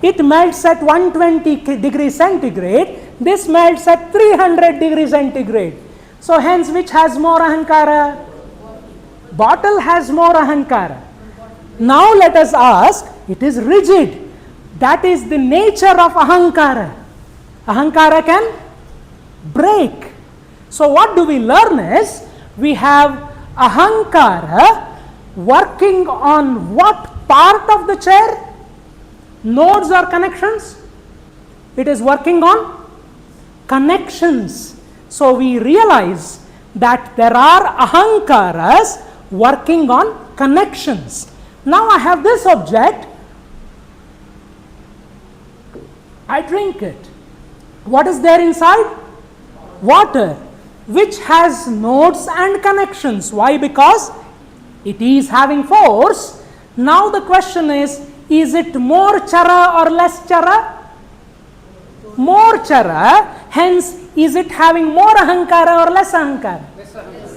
It melts at 120 degrees centigrade. This melts at 300 degrees centigrade. So hence which has more ahankara? Bottle has more ahankara. Now let us ask, it is rigid. That is the nature of ahankara. Ahankara can break. So what do we learn is, we have ahankara working on what part of the chair? Nodes or connections? It is working on connections. So we realize that there are ahankaras working on connections. Now I have this object, I drink it. What is there inside? Water, which has nodes and connections. Why? Because it is having force. Now the question is it more chara or less chara? More chara. Hence, is it having more ahankara or less ahankara?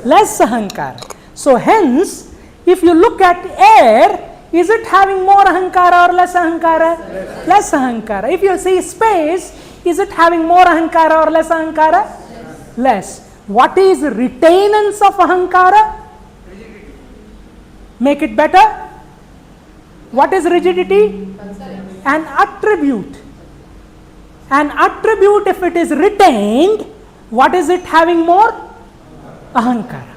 Less ahankara. So hence, if you look at air, is it having more ahankara or less ahankara? Less ahankara. If you see space, is it having more ahankara or less ahankara? Less. What is retainance of ahankara? Make it better. What is rigidity? An attribute. An attribute, if it is retained, what is it having more? Ahankara.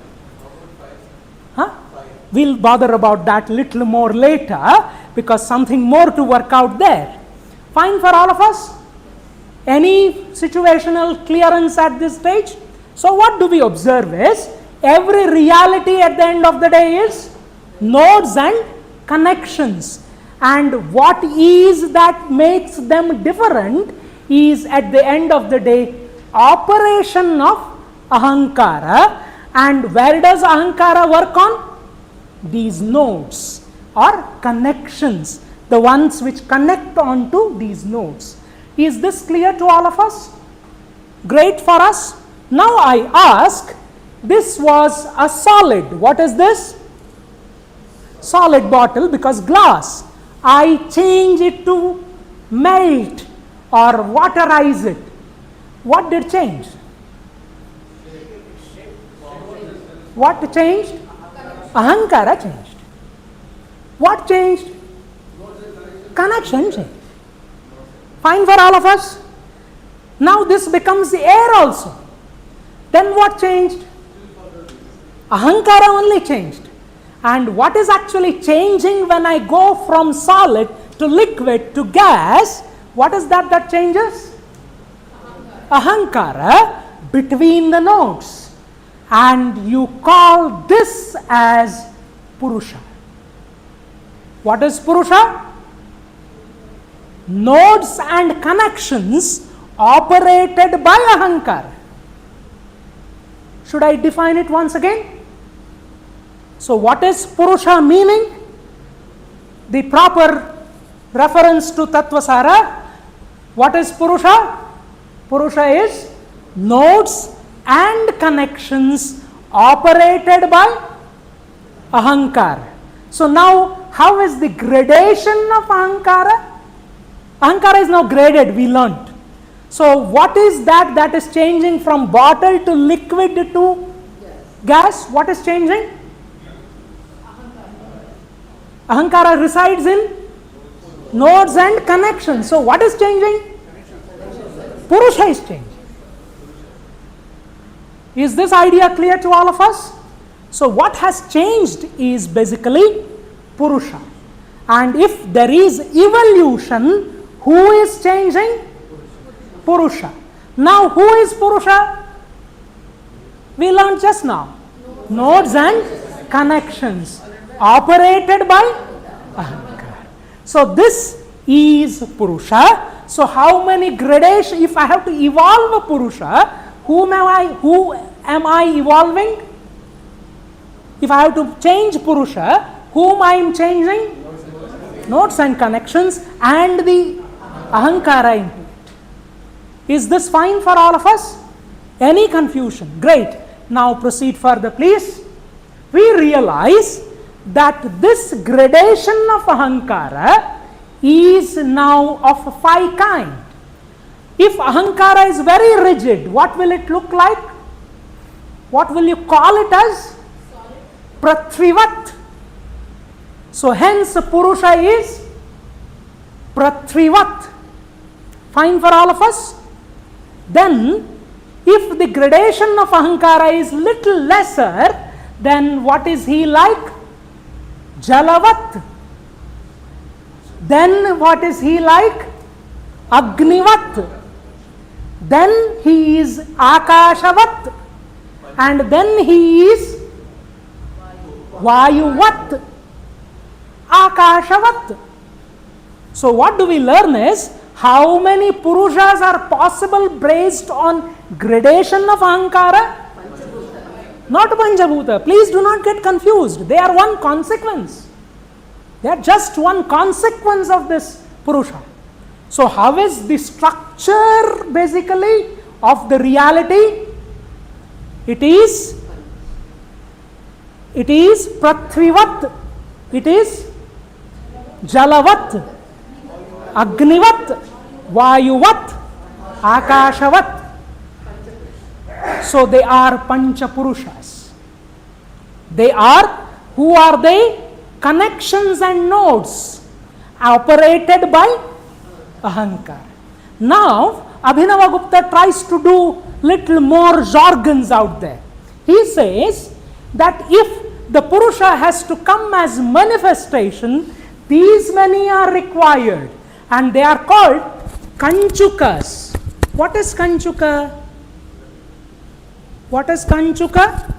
We'll bother about that little more later, because something more to work out there. Fine for all of us? Any situational clearance at this stage? So what do we observe is, every reality at the end of the day is nodes and connections. And what is that makes them different is, at the end of the day, operation of ahankara. And where does ahankara work on? These nodes or connections, the ones which connect onto these nodes. Is this clear to all of us? Great for us. Now I ask, this was a solid. What is this? Solid bottle, because glass. I change it to melt or waterize it. What did change? What changed? Ahankara changed. What changed? Connection changed. Fine for all of us? Now this becomes the air also. Then what changed? Ahankara only changed. And what is actually changing when I go from solid to liquid to gas? What is that changes? Ahankara between the nodes. And you call this as Purusha. What is Purusha? Nodes and connections operated by Ahankara. Should I define it once again? So what is Purusha meaning? The proper reference to Tattva Sara. What is Purusha? Purusha is nodes and connections operated by Ahankara. So now, how is the gradation of Ahankara? Ahankara is now graded, we learnt. So what is that is changing from bottle to liquid to gas? What is changing? Ahankara resides in nodes and connections. So what is changing? Purusha is changing. Is this idea clear to all of us? So what has changed is basically Purusha. And if there is evolution, who is changing? Purusha. Now who is Purusha? We learned just now. Nodes and connections operated by Ahankara. So this is Purusha. So how many gradations? If I have to evolve a Purusha, who am I evolving? If I have to change Purusha, whom I am changing? Nodes and connections and the Ahankara into it. Is this fine for all of us? Any confusion? Great. Now proceed further, please. We realize that this gradation of Ahankara is now of 5 kinds. If Ahankara is very rigid, what will it look like? What will you call it as? Prathvivat. So hence Purusha is Prathvivat. Fine for all of us? Then if the gradation of Ahankara is little lesser, then what is he like? Jalavat. Then what is he like? Agnivat. Then he is Akashavat. And then he is Vayuvat. Akashavat. So what do we learn is how many Purushas are possible based on gradation of Ahankara? Not Panchabhuta. Please do not get confused. They are one consequence. They are just one consequence of this Purusha. So how is the structure basically of the reality? It is Prathvivat. It is Jalavat, Agnivat, Vayuvat, Akashavat. So they are Pancha Purushas. They are, who are they? Connections and nodes operated by Ahankara. Now, Abhinavagupta tries to do little more jargons out there. He says that if the Purusha has to come as manifestation, these many are required and they are called Kanchukas. What is Kanchuka? What is Kanchuka?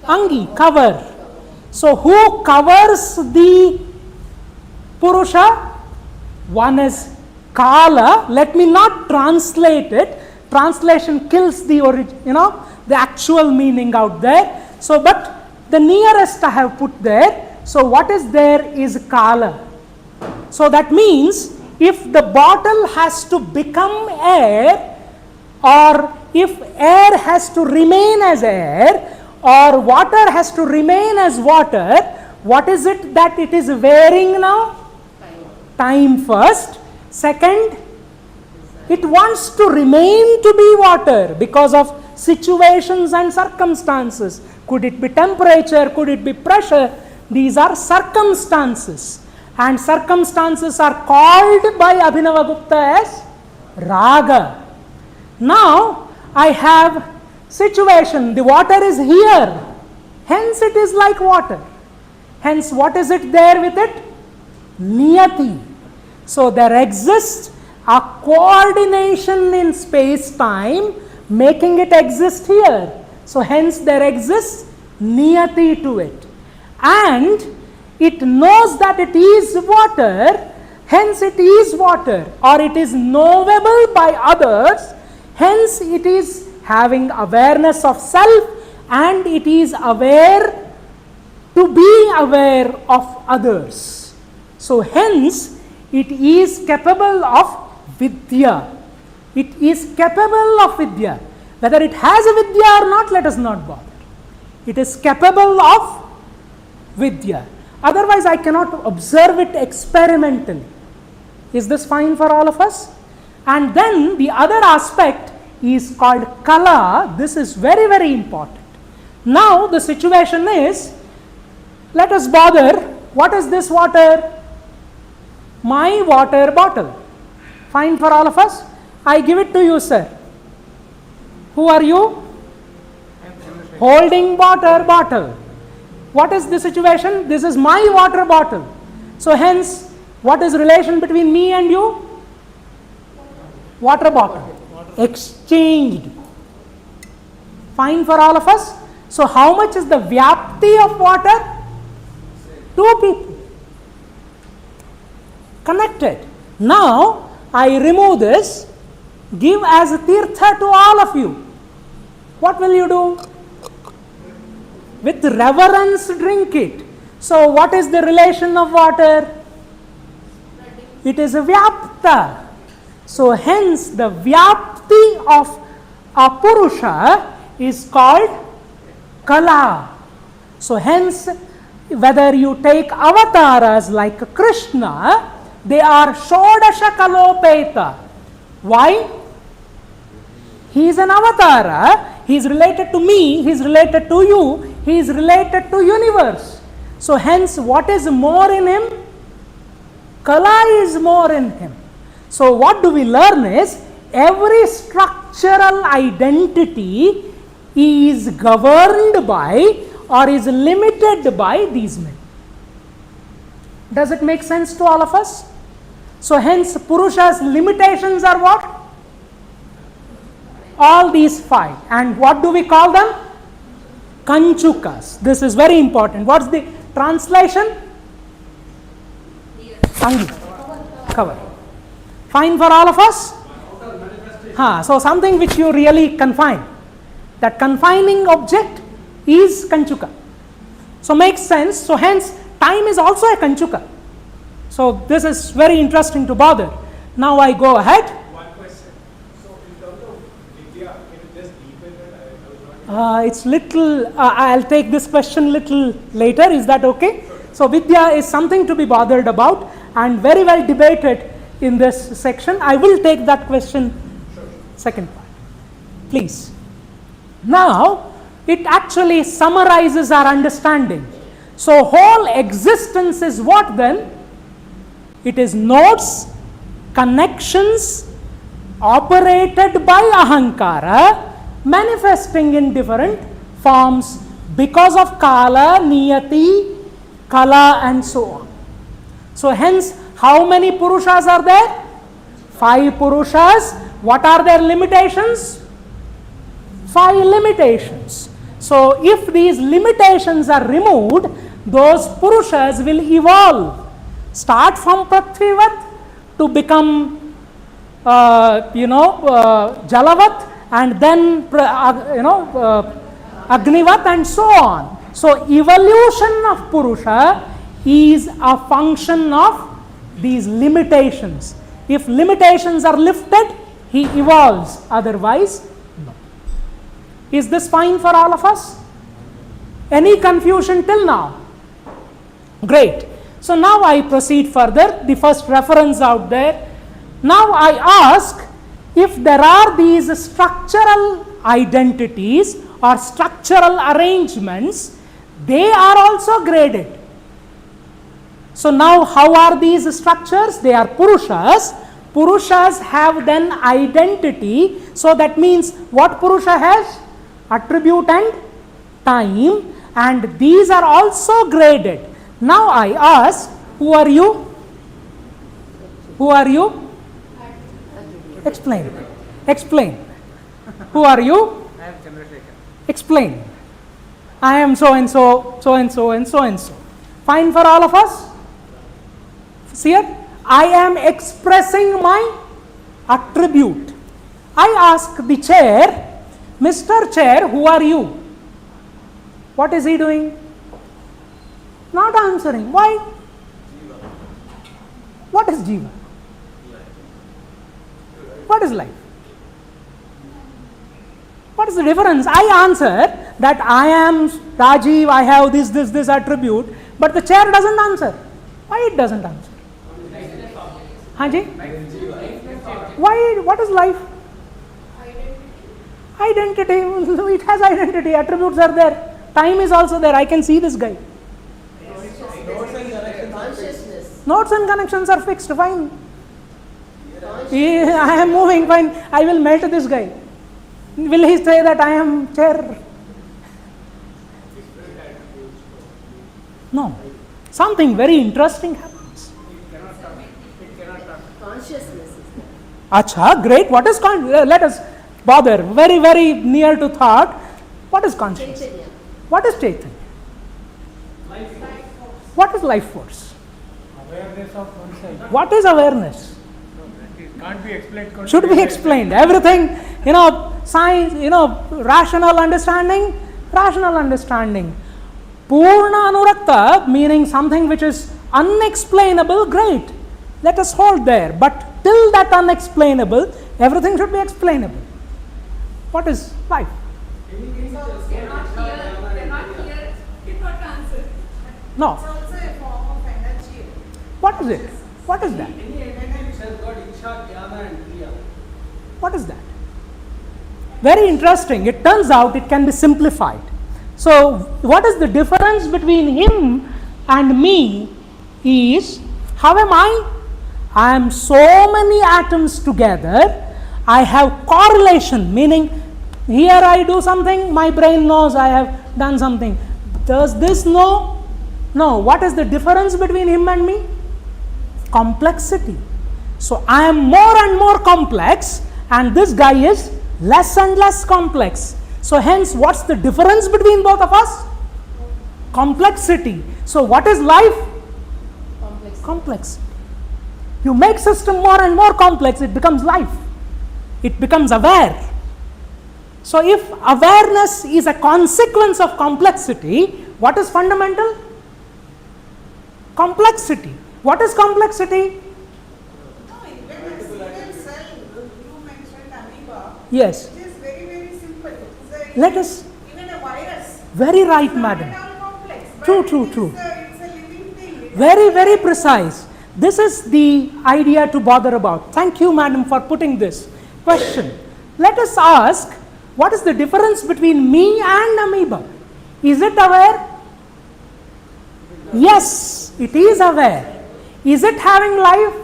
Angi, cover. So who covers the Purusha? One is Kala. Let me not translate it. Translation kills the the actual meaning out there. So, but the nearest I have put there. So what is there is Kala. So that means if the bottle has to become air, or if air has to remain as air, or water has to remain as water, what is it that it is wearing now? Time first. Second, it wants to remain to be water because of situations and circumstances. Could it be temperature? Could it be pressure? These are circumstances. And circumstances are called by Abhinavagupta as raga. Now, I have situation. The water is here. Hence, it is like water. Hence, what is it there with it? Niyati. So, there exists a coordination in space-time making it exist here. So, hence there exists niyati to it. And it knows that it is water, hence it is water, or it is knowable by others, hence it is having awareness of self and it is aware to be aware of others. So, hence it is capable of vidya. It is capable of vidya. Whether it has a vidya or not, let us not bother. It is capable of vidya. Otherwise, I cannot observe it experimentally. Is this fine for all of us? And then the other aspect is called kala. This is very, very important. Now, the situation is, let us bother, what is this water? My water bottle. Fine for all of us? I give it to you, sir. Who are you? Holding water bottle. What is the situation? This is my water bottle. So, hence, what is relation between me and you? Water bottle. Exchanged. Fine for all of us? So, how much is the vyapti of water? Two people. Connected. Now, I remove this, give as a tirtha to all of you. What will you do? With reverence drink it. So, what is the relation of water? It is a vyapta. So, hence the vyapti of a purusha is called kala. So, hence whether you take avatars like Krishna, they are shodasha kalopeta. Why? He is an avatara, he is related to me, he is related to you, he is related to universe. So, hence what is more in him? Kala is more in him. So, what do we learn is, every structural identity is governed by or is limited by these men. Does it make sense to all of us? So, hence Purusha's limitations are what? All these five. And what do we call them? Kanchukas. This is very important. What's the translation? Angi. Cover. Fine for all of us? So, something which you really confine. That confining object is Kanchuka. So, makes sense. So, hence time is also a Kanchuka. So, this is very interesting to bother. Now, I go ahead. One question. So, in terms of Vidya, can you just deepen it? It's little, I'll take this question little later. Is that okay? Sure. So, Vidya is something to be bothered about and very well debated in this section. I will take that question second part. Please. Now, it actually summarizes our understanding. So, whole existence is what then? It is nodes, connections operated by ahankara, manifesting in different forms because of kala, niyati, kala and so on. So, hence how many purushas are there? 5 purushas. What are their limitations? 5 limitations. So, if these limitations are removed, those purushas will evolve. Start from Prithvivat to become, Jalavat, and then, Agnivat and so on. So, evolution of Purusha is a function of these limitations. If limitations are lifted, he evolves. Otherwise, no. Is this fine for all of us? Any confusion till now? Great. So, now I proceed further. The first reference out there. Now, I ask, if there are these structural identities or structural arrangements, they are also graded. So now how are these structures? They are Purushas. Purushas have then identity. So that means what Purusha has? Attribute and time, and these are also graded. Now I ask, who are you? Who are you? Explain. Explain. Who are you? I am Chandrasekhar. Explain. I am so and so, so and so and so and so. Fine for all of us? See here? I am expressing my attribute. I ask the chair, Mr. Chair, who are you? What is he doing? Not answering. Why? What is Jiva? What is life? What is the difference? I answer that I am Rajeev, I have this attribute, but the chair doesn't answer. Why it doesn't answer? Hanji? Why? What is life? Identity. It has identity. Attributes are there. Time is also there. I can see this guy. Consciousness. Notes and connections are fixed. Fine. I am moving. Fine. I will melt this guy. Will he say that I am chair? No. Something very interesting happens. Consciousness is there. Acha, great. What is let us bother. Very, very near to thought. What is consciousness? Chaitanya. What is Chaitanya? What is life force? Awareness of oneself. What is awareness? It can't be explained. Should be explained. Everything, science, rational understanding, rational understanding. Purna Anurakta, meaning something which is unexplainable, great. Let us hold there. But till that unexplainable, everything should be explainable. What is life? No. It's also a form of energy. What is it? What is that? Any entity which has got Iksha, Jnana and Kriya. What is that? Very interesting. It turns out it can be simplified. So, what is the difference between him and me is, how am I? I am so many atoms together. I have correlation, meaning here I do something, my brain knows I have done something. Does this know? No. What is the difference between him and me? Complexity. So I am more and more complex, and this guy is less and less complex. So hence, what's the difference between both of us? Complexity. So what is life? Complex. You make system more and more complex, it becomes life. It becomes aware. So if awareness is a consequence of complexity, what is fundamental? Complexity. What is complexity? No, even a single cell, you mentioned amoeba. Yes. It is very, very simple. It's Let us. even a virus. Very right, It's not madam. at all complex, but True, it true, is, true. It's a living thing. Very, very precise. This is the idea to bother about. Thank you, madam, for putting this question. Let us ask, what is the difference between me and amoeba? Is it aware? Yes, it is aware. Is it having life?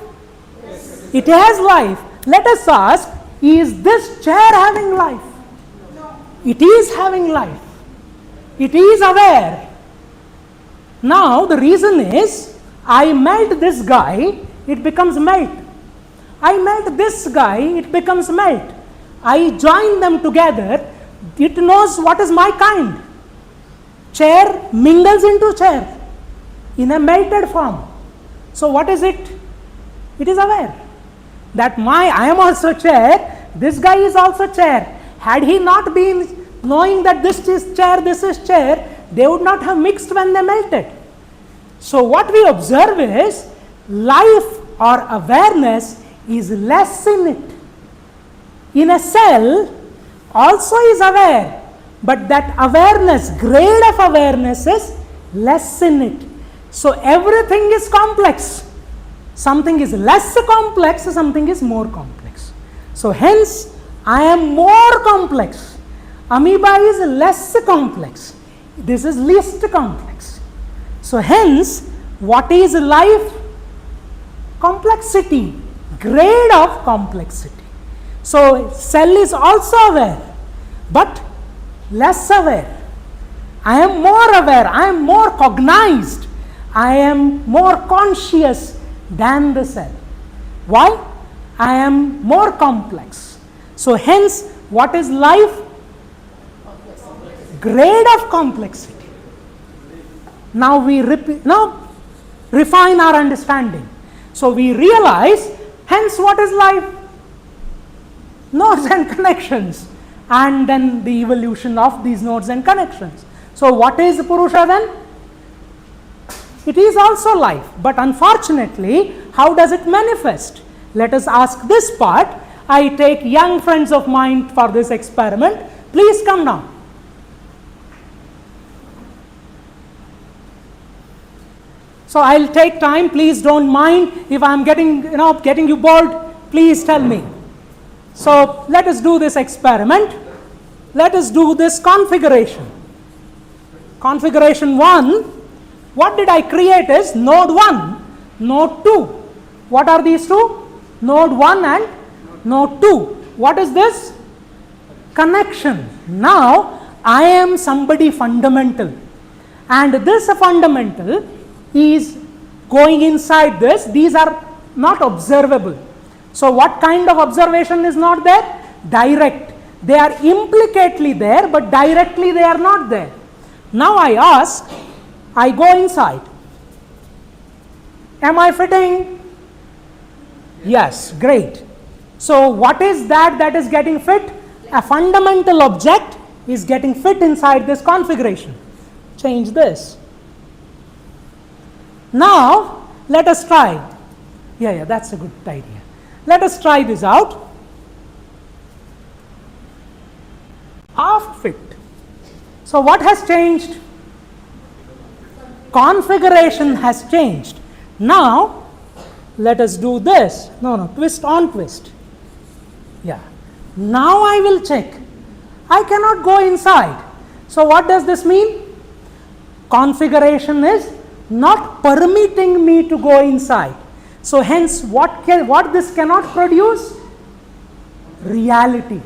Yes. It has life. Let us ask, is this chair having life? No. It is having life. It is aware. Now the reason is, I melt this guy, it becomes melt. I melt this guy, it becomes melt. I join them together, it knows what is my kind. Chair mingles into chair in a melted form. So what is it? It is aware that I am also chair, this guy is also chair. Had he not been knowing that this is chair, they would not have mixed when they melted. So what we observe is, life or awareness is less in it. In a cell also is aware, but that awareness, grade of awareness is less in it. So everything is complex. Something is less complex, something is more complex. So hence, I am more complex. Amoeba is less complex. This is least complex. So hence, what is life? Complexity, grade of complexity. So cell is also aware, but less aware. I am more aware, I am more cognized, I am more conscious than the cell. Why? I am more complex. So hence, what is life? Grade of complexity. Now we refine our understanding. So we realize, hence what is life? Nodes and connections, and then the evolution of these nodes and connections. So what is Purusha then? It is also life, but unfortunately, how does it manifest? Let us ask this part. I take young friends of mine for this experiment. Please come now. So I'll take time, please don't mind if I'm getting you bored, please tell me. So let us do this experiment. Let us do this configuration. Configuration 1, what did I create is node 1, node 2. What are these two? Node 1 and node 2. What is this? Connection. Now I am somebody fundamental, and this fundamental is going inside this. These are not observable. So what kind of observation is not there? Direct. They are implicately there, but directly they are not there. Now I ask, I go inside. Am I fitting? Yes, great. So what is that is getting fit? A fundamental object is getting fit inside this configuration. Change this. Now let us try. Yeah, that's a good idea. Let us try this out. Half fit. So what has changed? Configuration has changed. Now let us do this. No, twist on twist. Yeah. Now I will check. I cannot go inside. So what does this mean? Configuration is not permitting me to go inside. So hence what this cannot produce? Reality.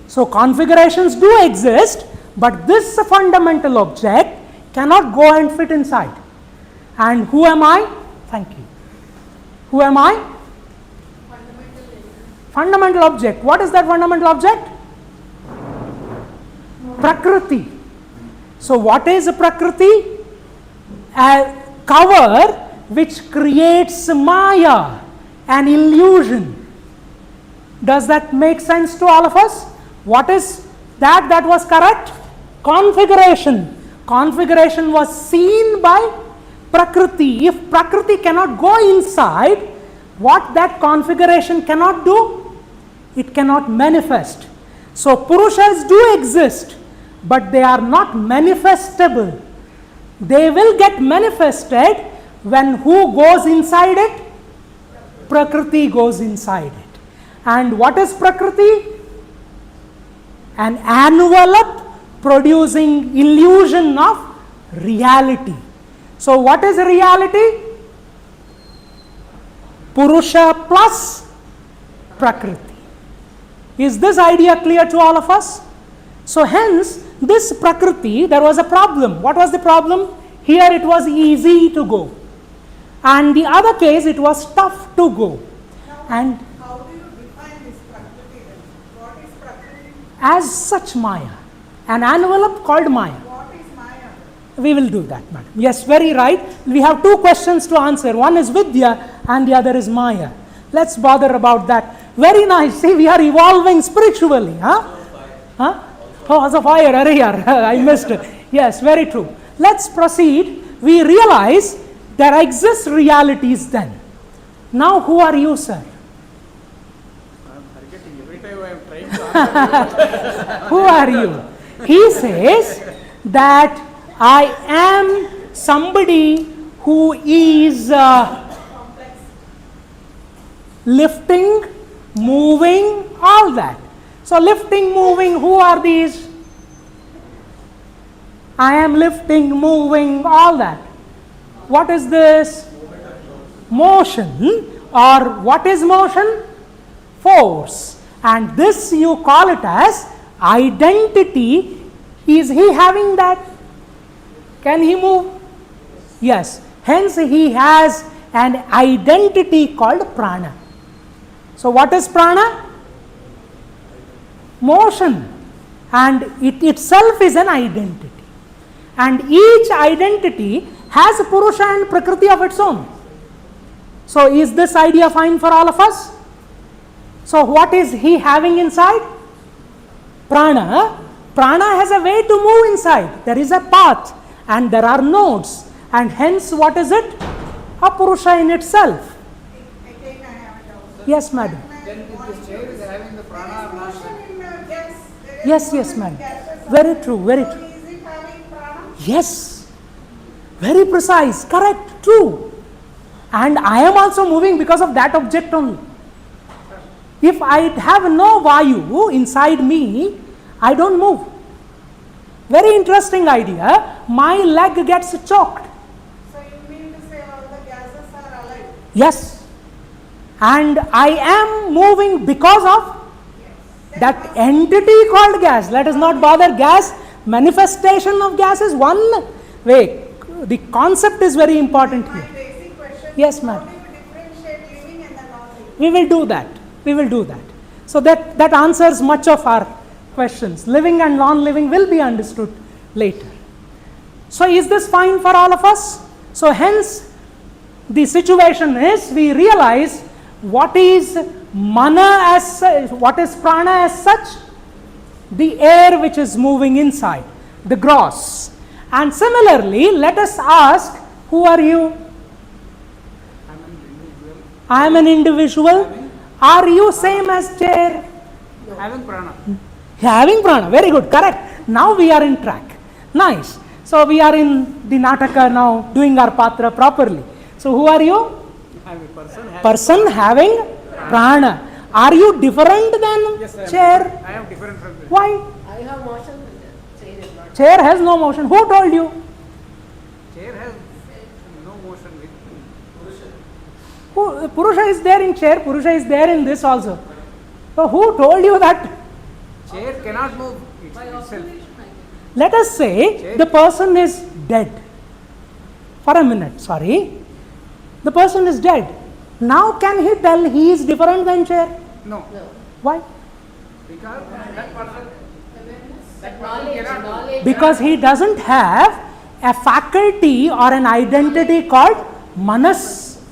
So configurations do exist, but this fundamental object cannot go and fit inside. And who am I? Thank you. Who am I? Fundamental object. What is that fundamental object? Prakriti. So what is Prakriti? A cover which creates Maya, an illusion. Does that make sense to all of us? What is that was correct? Configuration. Configuration was seen by Prakriti. If Prakriti cannot go inside, what that configuration cannot do? It cannot manifest. So Purushas do exist, but they are not manifestable. They will get manifested when who goes inside it? Prakriti goes inside it. And what is Prakriti? An envelope producing illusion of reality. So what is reality? Purusha plus Prakriti. Is this idea clear to all of us? So hence, this Prakriti, there was a problem. What was the problem? Here it was easy to go, and the other case it was tough to go. And How do you define this Prakriti then? What is Prakriti? as such Maya, an envelope called Maya. What is Maya? We will do that, madam. Yes, very right. We have two questions to answer. One is Vidya and the other is Maya. Let's bother about that. Very nice. See, we are evolving spiritually. Huh? Oh, also fire. Arey yaar, I missed it. Yes, very true. Let's proceed. We realize there exists realities then. Now who are you, sir? I'm forgetting every time I am trying to answer. Who are you? He says that I am somebody who is lifting, moving, all that. So lifting, moving, who are these? I am lifting, moving, all that. What is this? Motion. Or what is motion? Force. And this you call it as identity. Is he having that? Can he move? Yes. Hence he has an identity called prana. So what is prana? Motion. And it itself is an identity. And each identity has a Purusha and Prakriti of its own. So is this idea fine for all of us? So what is he having inside? Prana. Prana has a way to move inside. There is a path and there are nodes. And hence what is it? A Purusha in itself. Again, I have a doubt. Yes, madam. Then if this chair is having the prana or not? Motion in gas. There is Yes, motion yes, in madam. gases. Very true, very So true. is it having prana? Yes. Very precise. Correct. True. And I am also moving because of that object only. If I have no Vayu inside me, I don't move. Very interesting idea. My leg gets choked. So you mean to say all the gases are alive? Yes. And I am moving because of that entity called gas. Let us not bother gas. Manifestation of gas is one way. The concept is very important My here. basic question Yes, is ma'am. how do you differentiate living and the non-living? We will do that. We will do that. So that answers much of our questions. Living and non-living will be understood later. So is this fine for all of us? So hence the situation is we realize what is mana as what is prana as such? The air which is moving inside, the gross. And similarly, let us ask, who are you? I am an individual. Are you same as chair? Having prana. Having prana. Very good. Correct. Now we are in track. Nice. So we are in the Nataka now, doing our patra properly. So who are you? I'm a person having Person having prana. Are you different than Yes, I am. chair? I am different from this. Why? I have motion, chair is not. Chair has no motion. Who told you? Chair has no motion with Purusha is there in chair. Purusha is there in this also. So who told you that? chair cannot move itself. Let us say the person is dead. For a minute, sorry. The person is dead. Now can he tell he is different than chair? No, Why? because that person Knowledge. Because he doesn't have a faculty or an identity called manas.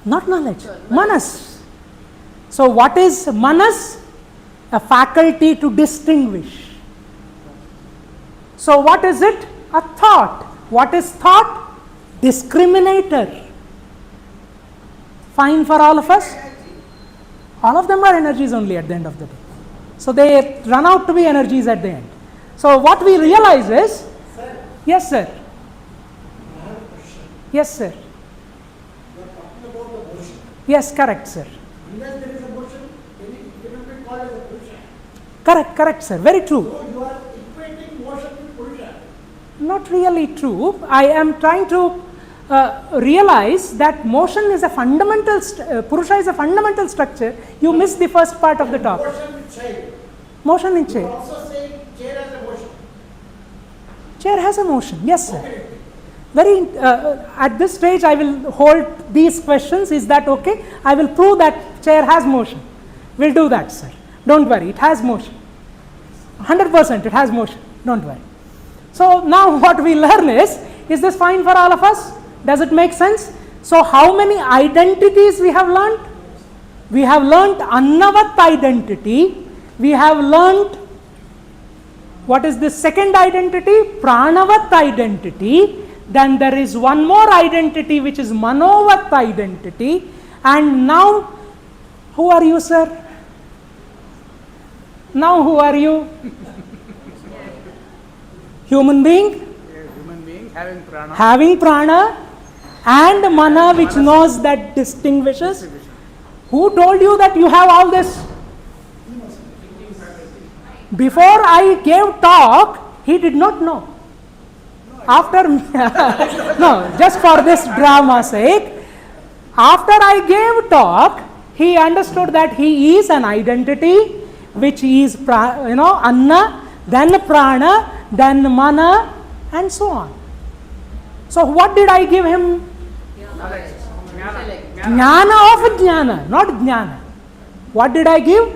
Not knowledge. Manas. So what is manas? A faculty to distinguish. So what is it? A thought. What is thought? Discriminator. Fine for all of us? All of them are energies only at the end of the day. So they run out to be energies at the end. So what we realize is, yes sir. Yes sir. Yes, correct sir. Correct sir. Very true. Not really true. I am trying to realize that motion is a fundamental, Purusha is a fundamental structure. You missed the first part of the talk. Motion in chair. Chair has a motion. Yes, sir. Very. At this stage, I will hold these questions. Is that okay? I will prove that chair has motion. We'll do that, sir. Don't worry. It has motion. 100% it has motion. Don't worry. So now what we learn is this fine for all of us? Does it make sense? So how many identities we have learned? We have learned Annavat identity. We have learned, what is the second identity? Pranavat identity. Then there is one more identity which is Manovat identity. And now, who are you, sir? Now who are you? Human being? human being having prana. Having prana and mana which knows that distinguishes. Who told you that you have all this? Before I gave talk, He did not know. After, no, just for this drama's sake, after I gave talk, he understood that he is an identity which is, Anna, then Prana, then Mana, and so on. So what did I give him? Jnana of Jnana, not Jnana. What did I give?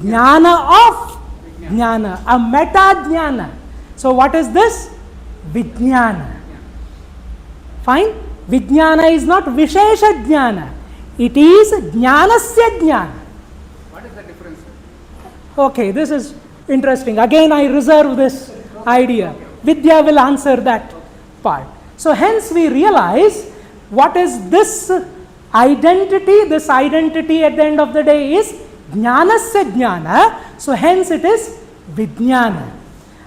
Jnana of Jnana, a meta Jnana. So what is this? Vijnana. Fine? Vijnana is not Vishesha Jnana. It is Jnanasya Jnana. What is the difference? Okay, this is interesting. Again, I reserve this idea. Vidya will answer that part. So hence we realize what is this identity. This identity at the end of the day is Jnanasya Jnana. So hence it is Vijnana.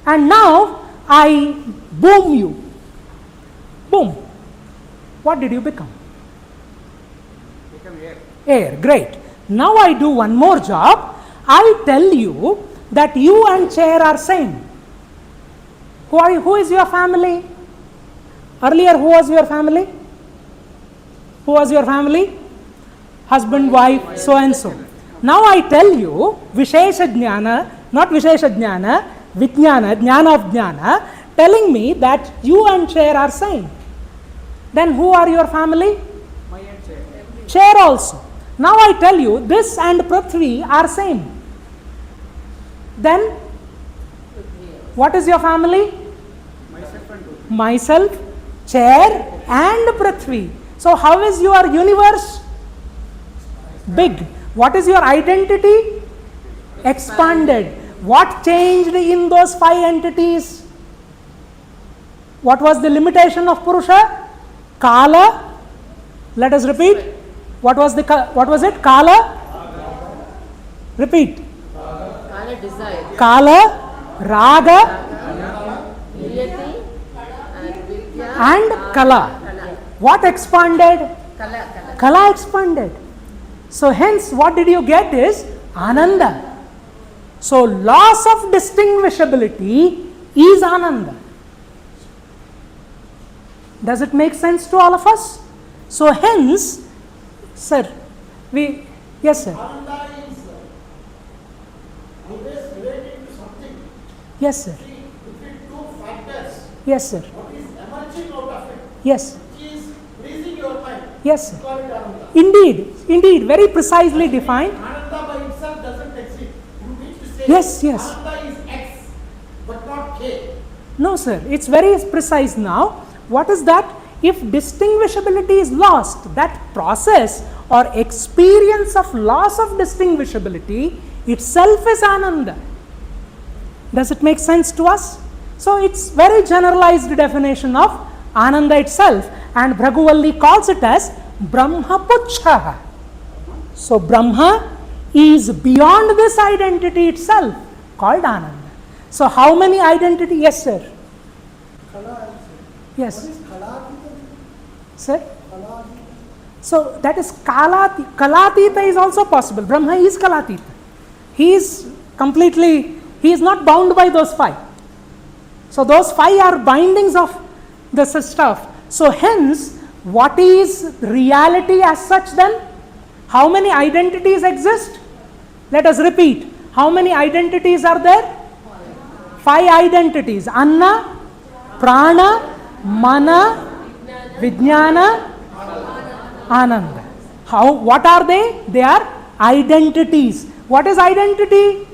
And now I boom you. Boom. What did you become? Become air. Air. Great. Now I do one more job. I tell you that you and chair are same. Who are you? Who is your family? Earlier, who was your family? Who was your family? Husband, wife, so and so. Now I tell you, Vishesha Jnana, not Vishesha Jnana, Vijnana, Jnana of Jnana, telling me that you and chair are same. Then who are your family? My and chair. Chair also. Now I tell you, this and Prithvi are same. Then, what is your family? Myself and you. Myself, chair and Prithvi. So how is your universe? Big. What is your identity? Expanded. What changed in those 5 entities? What was the limitation of Purusha? Kala. Let us repeat. What was it? Kala. Repeat. Kala desire. Kala, Raga, Niyati and Vidya and Kala. What expanded? Kala. Kala expanded. So hence what did you get is Ananda. So loss of distinguishability is Ananda. Does it make sense to all of us? So hence, sir, yes sir. Ananda is always relating to something. Yes sir. See, between two factors, Yes sir. what is emerging out of it, Yes. which is pleasing your mind. Yes sir. Call it Ananda. Indeed, very precisely defined. Ananda by itself doesn't exist. You need to say Yes. Ananda is X, but not K. No sir, it's very precise now. What is that? If distinguishability is lost, that process or experience of loss of distinguishability itself is Ananda. Does it make sense to us? So it's very generalized definition of Ananda itself, and Bhrigu calls it as Brahma Puchha. So Brahma is beyond this identity itself, called Ananda. So how many identities? Yes sir. Yes. Sir? So that is Kalatita is also possible. Brahma is Kalatita. He is not bound by those 5. So those 5 are bindings of this stuff. So hence, what is reality as such then? How many identities exist? Let us repeat. How many identities are there? 5 identities. Anna, Prana, Mana, Vijnana, Ananda. What are they? They are identities. What is identity?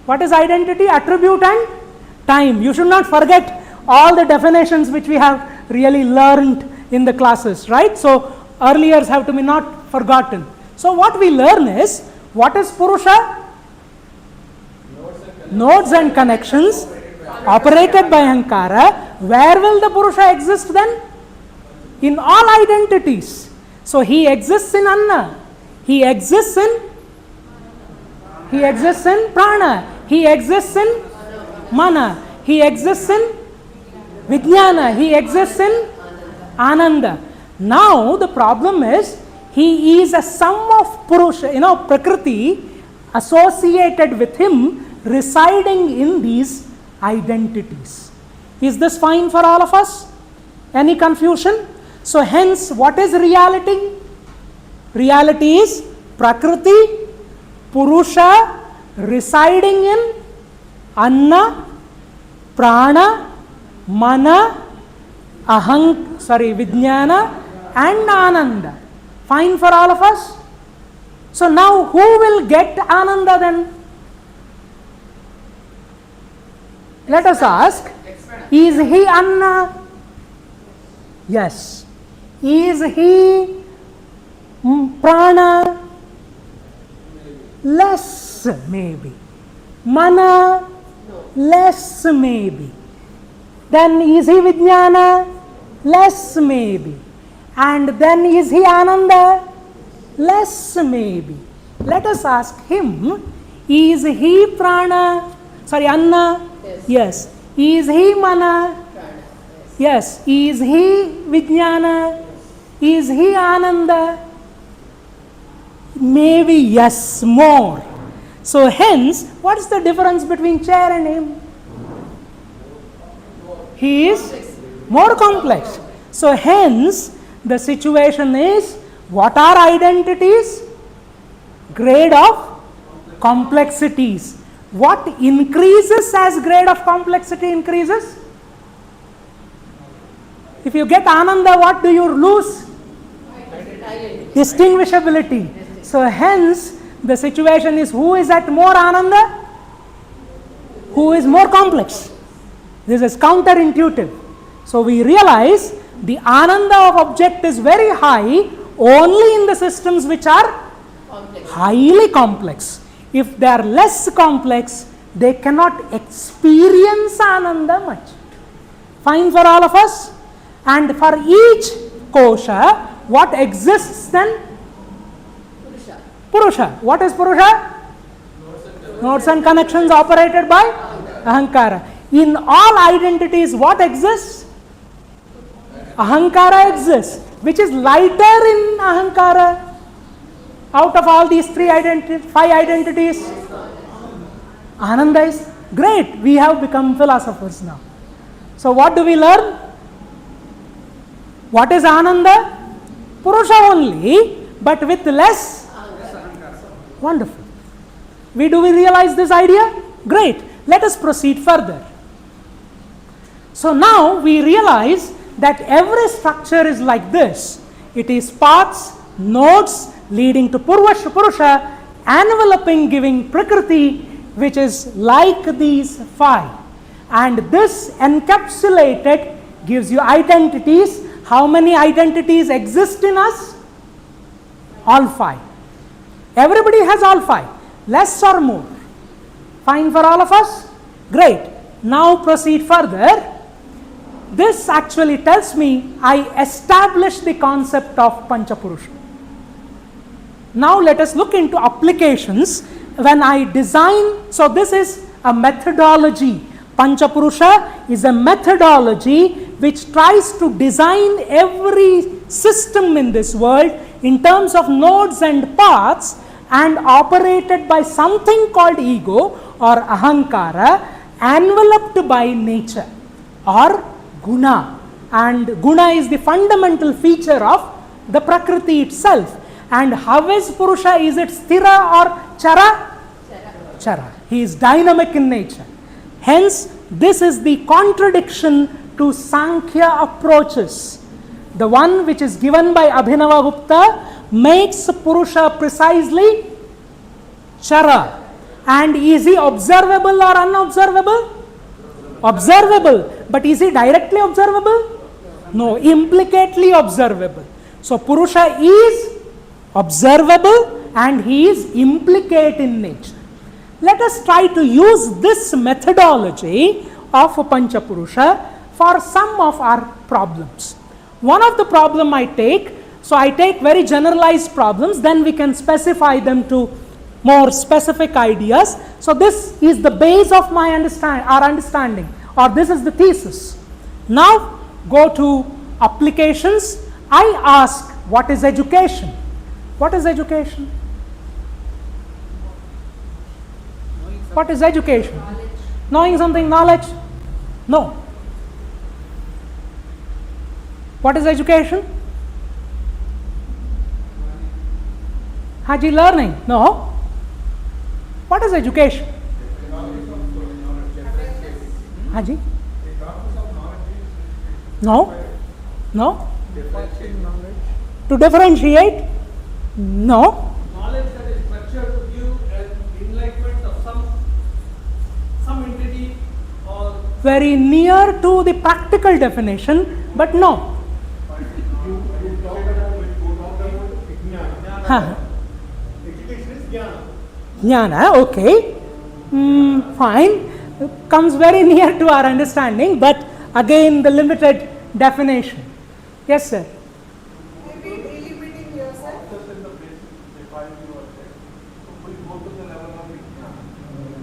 What is identity? Attribute and time. You should not forget all the definitions which we have really learned in the classes, right? So earliers have to be not forgotten. So what we learn is, what is Purusha? Nodes and connections operated by Ahankara. Where will the Purusha exist then? In all identities. So he exists in Anna, he exists in Prana, he exists in Mana, he exists in Vijnana, he exists in Ananda. Now the problem is, he is a sum of Purusha, Prakriti associated with him, residing in these identities. Is this fine for all of us? Any confusion? So hence, what is reality? Reality is Prakriti, Purusha residing in Anna, Prana, Mana, Vijnana and Ananda. Fine for all of us? So now who will get Ananda then? Let us ask, is he Anna? Yes. Is he Prana? Less maybe. Mana? Less maybe. Then is he Vijnana? Less maybe. And then is he Ananda? Less maybe. Let us ask him, is he Prana? Sorry, Anna? Yes. Is he Mana? Yes. Is he Vijnana? Is he Ananda? Maybe yes, more. So hence, what is the difference between chair and him? He is more complex. So hence, the situation is, what are identities? Grade of complexities. What increases as grade of complexity increases? If you get Ananda, what do you lose? Distinguishability. So hence, the situation is, who is at more Ananda? Who is more complex? This is counterintuitive. So we realize the Ananda of object is very high only in the systems which are highly complex. If they are less complex, they cannot experience Ananda much. Fine for all of us? And for each kosha, what exists then? Purusha. What is Purusha? Nodes and connections operated by Ahankara. In all identities, what exists? Ahankara exists. Which is lighter in Ahankara? Out of all these five identities? Ananda is great. We have become philosophers now. So what do we learn? What is Ananda? Purusha only, but with less. Wonderful. Do we realize this idea? Great. Let us proceed further. So now we realize that every structure is like this. It is paths, nodes leading to Purusha, enveloping, giving Prakriti, which is like these five. And this encapsulated gives you identities. How many identities exist in us? All five. Everybody has all five, less or more. Fine for all of us? Great. Now proceed further. This actually tells me I established the concept of Pancha Purusha. Now let us look into applications when I design. So this is a methodology. Pancha Purusha is a methodology which tries to design every system in this world in terms of nodes and paths, and operated by something called ego or ahankara, enveloped by nature or guna. And guna is the fundamental feature of the Prakriti itself. And how is Purusha? Is it sthira or chara? Chara. He is dynamic in nature. Hence, this is the contradiction to Sankhya approaches. The one which is given by Abhinava Gupta makes Purusha precisely chara. And is he observable or unobservable? Observable. But is he directly observable? No, implicately observable. So Purusha is observable and he is implicate in nature. Let us try to use this methodology of Pancha Purusha for some of our problems. One of the problem I take very generalized problems, then we can specify them to more specific ideas. So this is the base of my understanding, or this is the thesis. Now go to applications. I ask, what is education? What is education? What is education? Knowing something, knowledge? No. What is education? Haji, learning? No. What is education? Haji? No. No. To differentiate? No. Knowledge that is structured to give an enlightenment of some entity or Very near to the practical definition, but no. Huh. Education is jnana. Jnana, okay. Fine. Comes very near to our understanding, but again the limited definition. Yes, sir. Maybe delimiting yourself.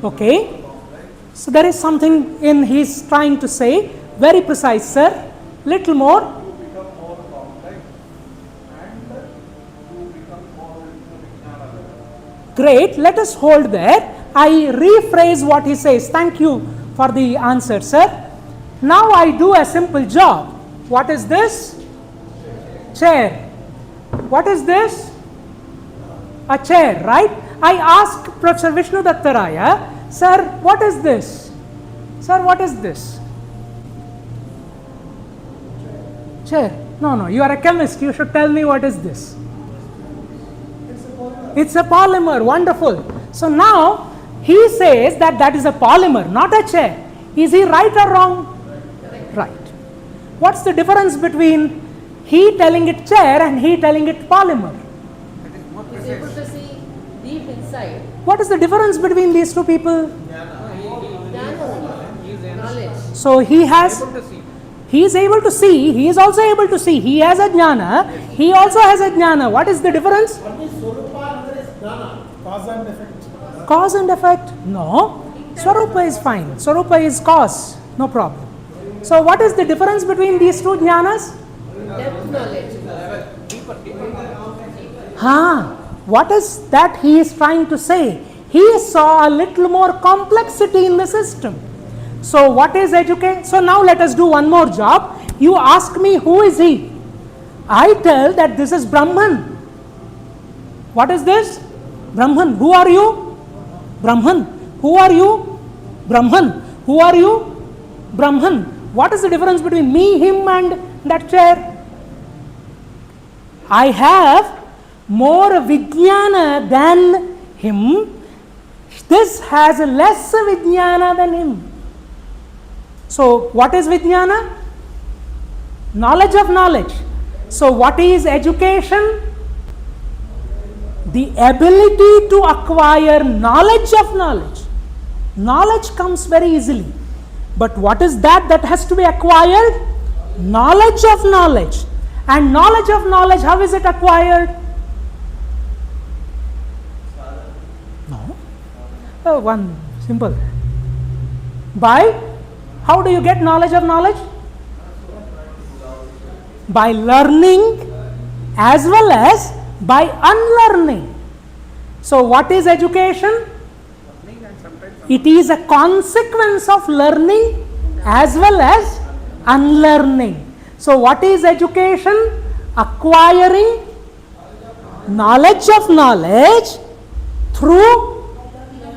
Okay. So there is something in he's trying to say. Very precise, sir. Little more. Great. Let us hold there. I rephrase what he says. Thank you for the answer, sir. Now I do a simple job. What is this? Chair. What is this? A chair, right? I ask Professor Vishnu Dattaraya, sir, what is this? Sir, what is this? Chair. No, you are a chemist. You should tell me what is this. It's a polymer. Wonderful. So now he says that that is a polymer, not a chair. Is he right or wrong? Right. What's the difference between he telling it chair and he telling it polymer? He's able to see deep inside. What is the difference between these two people? Knowledge. So he has, he is able to see, he is also able to see. He has a jnana, he also has a jnana. What is the difference? Cause and effect. Cause and effect? No. Swarupa is fine. Swarupa is cause. No problem. So what is the difference between these two jnanas? Depth knowledge. What is that he is trying to say? He saw a little more complexity in the system. So what is education? So now let us do one more job. You ask me who is he? I tell that this is Brahman. What is this? Brahman. Who are you? Brahman. Who are you? Brahman. Who are you? Brahman. What is the difference between me, him and that chair? I have more Vijnana than him. This has less Vijnana than him. So what is Vijnana? Knowledge of knowledge. So what is education? The ability to acquire knowledge of knowledge. Knowledge comes very easily. But what is that has to be acquired? Knowledge of knowledge. And knowledge of knowledge, how is it acquired? No. One simple. By, how do you get knowledge of knowledge? By learning as well as by unlearning. So what is education? It is a consequence of learning as well as unlearning. So what is education? Acquiring knowledge of knowledge through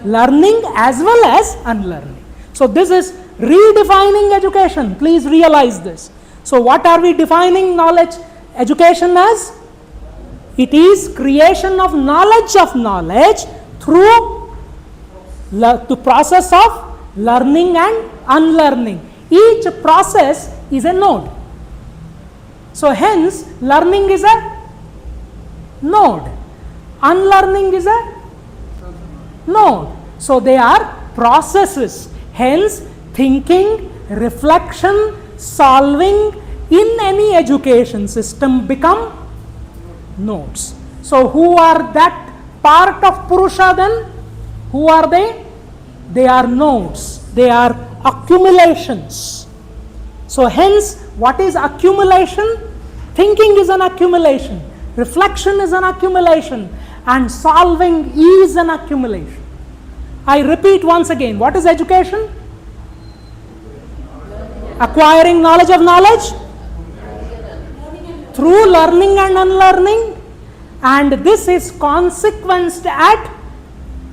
learning as well as unlearning. So this is redefining education. Please realize this. So what are we defining knowledge, education as? It is creation of knowledge through the process of learning and unlearning. Each process is a node. So hence learning is a node, unlearning is a node. So they are processes. Hence thinking, reflection, solving in any education system become nodes. So who are that part of Purusha then? Who are they? They are nodes. They are accumulations. So hence, what is accumulation? Thinking is an accumulation. Reflection is an accumulation. And solving is an accumulation. I repeat once again, what is education? Acquiring knowledge of knowledge? Through learning and unlearning. And this is consequenced at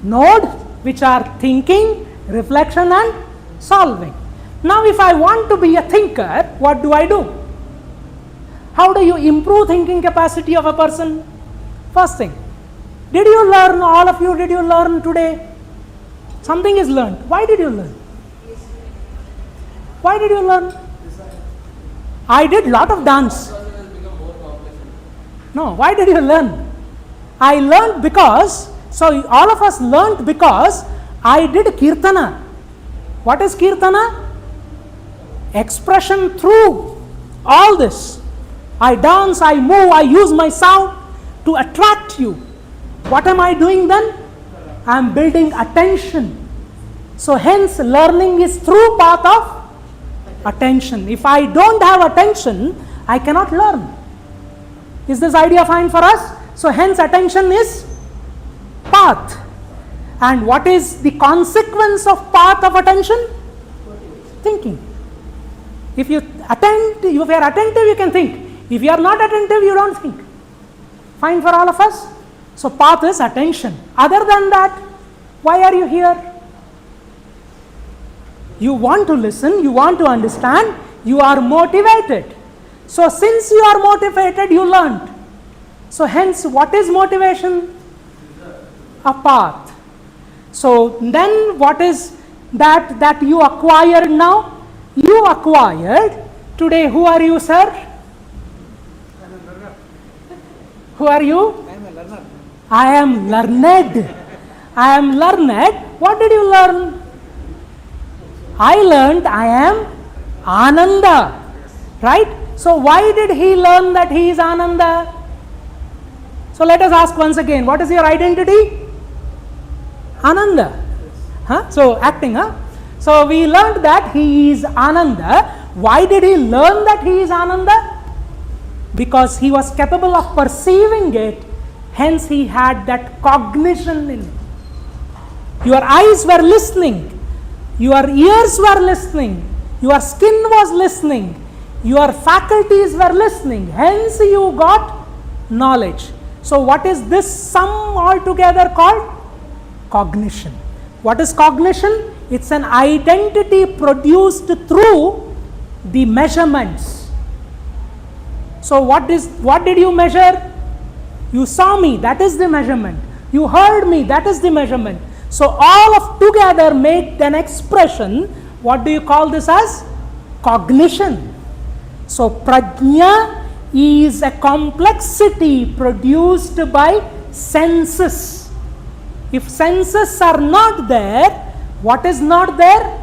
node, which are thinking, reflection and solving. Now if I want to be a thinker, what do I do? How do you improve thinking capacity of a person? First thing, did you learn, all of you, did you learn today? Something is learned. Why did you learn? Why did you learn? I did lot of dance. No, why did you learn? I learned because, so all of us learned because I did kirtana. What is kirtana? Expression through all this. I dance, I move, I use my sound to attract you. What am I doing then? I am building attention. So hence learning is through path of attention. If I don't have attention, I cannot learn. Is this idea fine for us? So hence attention is path. And what is the consequence of path of attention? Thinking. If you are attentive, you can think. If you are not attentive, you don't think. Fine for all of us? So path is attention. Other than that, why are you here? You want to listen, you want to understand, you are motivated. So since you are motivated, you learned. So hence, what is motivation? A path. So then what is that you acquired now? You acquired. Today, who are you, sir? Who are you? I am a learner. I am learned. I am learned. What did you learn? I learned I am Ananda. Right? So why did he learn that he is Ananda? So let us ask once again, what is your identity? Ananda. Huh? So acting, huh? So we learned that he is Ananda. Why did he learn that he is Ananda? Because he was capable of perceiving it, hence he had that cognition in it. Your eyes were listening, your ears were listening, your skin was listening, your faculties were listening, hence you got knowledge. So what is this sum altogether called? Cognition. What is cognition? It's an identity produced through the measurements. So what did you measure? You saw me, that is the measurement. You heard me, that is the measurement. So all of together make an expression. What do you call this as? Cognition. So prajna is a complexity produced by senses. If senses are not there, what is not there?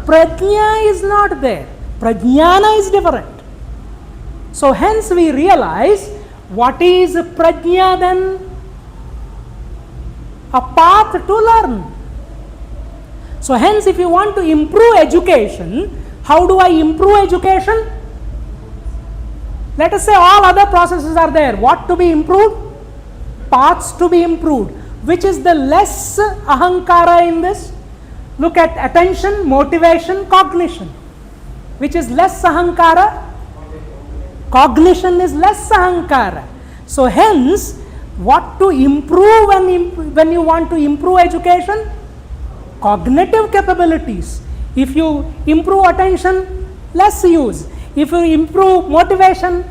Prajna is not there. Prajnana is different. So hence we realize, what is prajna then? A path to learn. So hence if you want to improve education, how do I improve education? Let us say all other processes are there. What to be improved? Paths to be improved. Which is the less ahankara in this? Look at attention, motivation, cognition. Which is less ahankara? Cognition is less ahankara. So hence, what to improve when you want to improve education? Cognitive capabilities. If you improve attention, less use. If you improve motivation,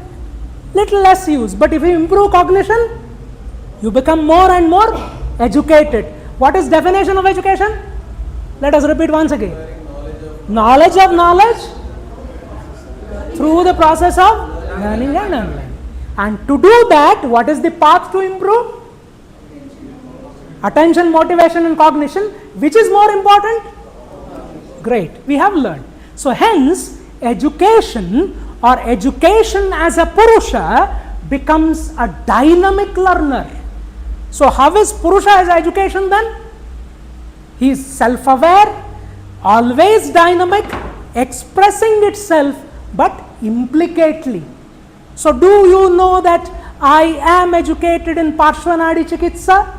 little less use. But if you improve cognition, you become more and more educated. What is definition of education? Let us repeat once again. Knowledge of knowledge through the process of learning and unlearning. And to do that, what is the path to improve? Attention, motivation and cognition. Which is more important? Great, we have learned. So hence, education or education as a Purusha becomes a dynamic learner. So how is Purusha as education then? He is self-aware, always dynamic, expressing itself but implicatly. So do you know that I am educated in Parshvanadi Chikitsa?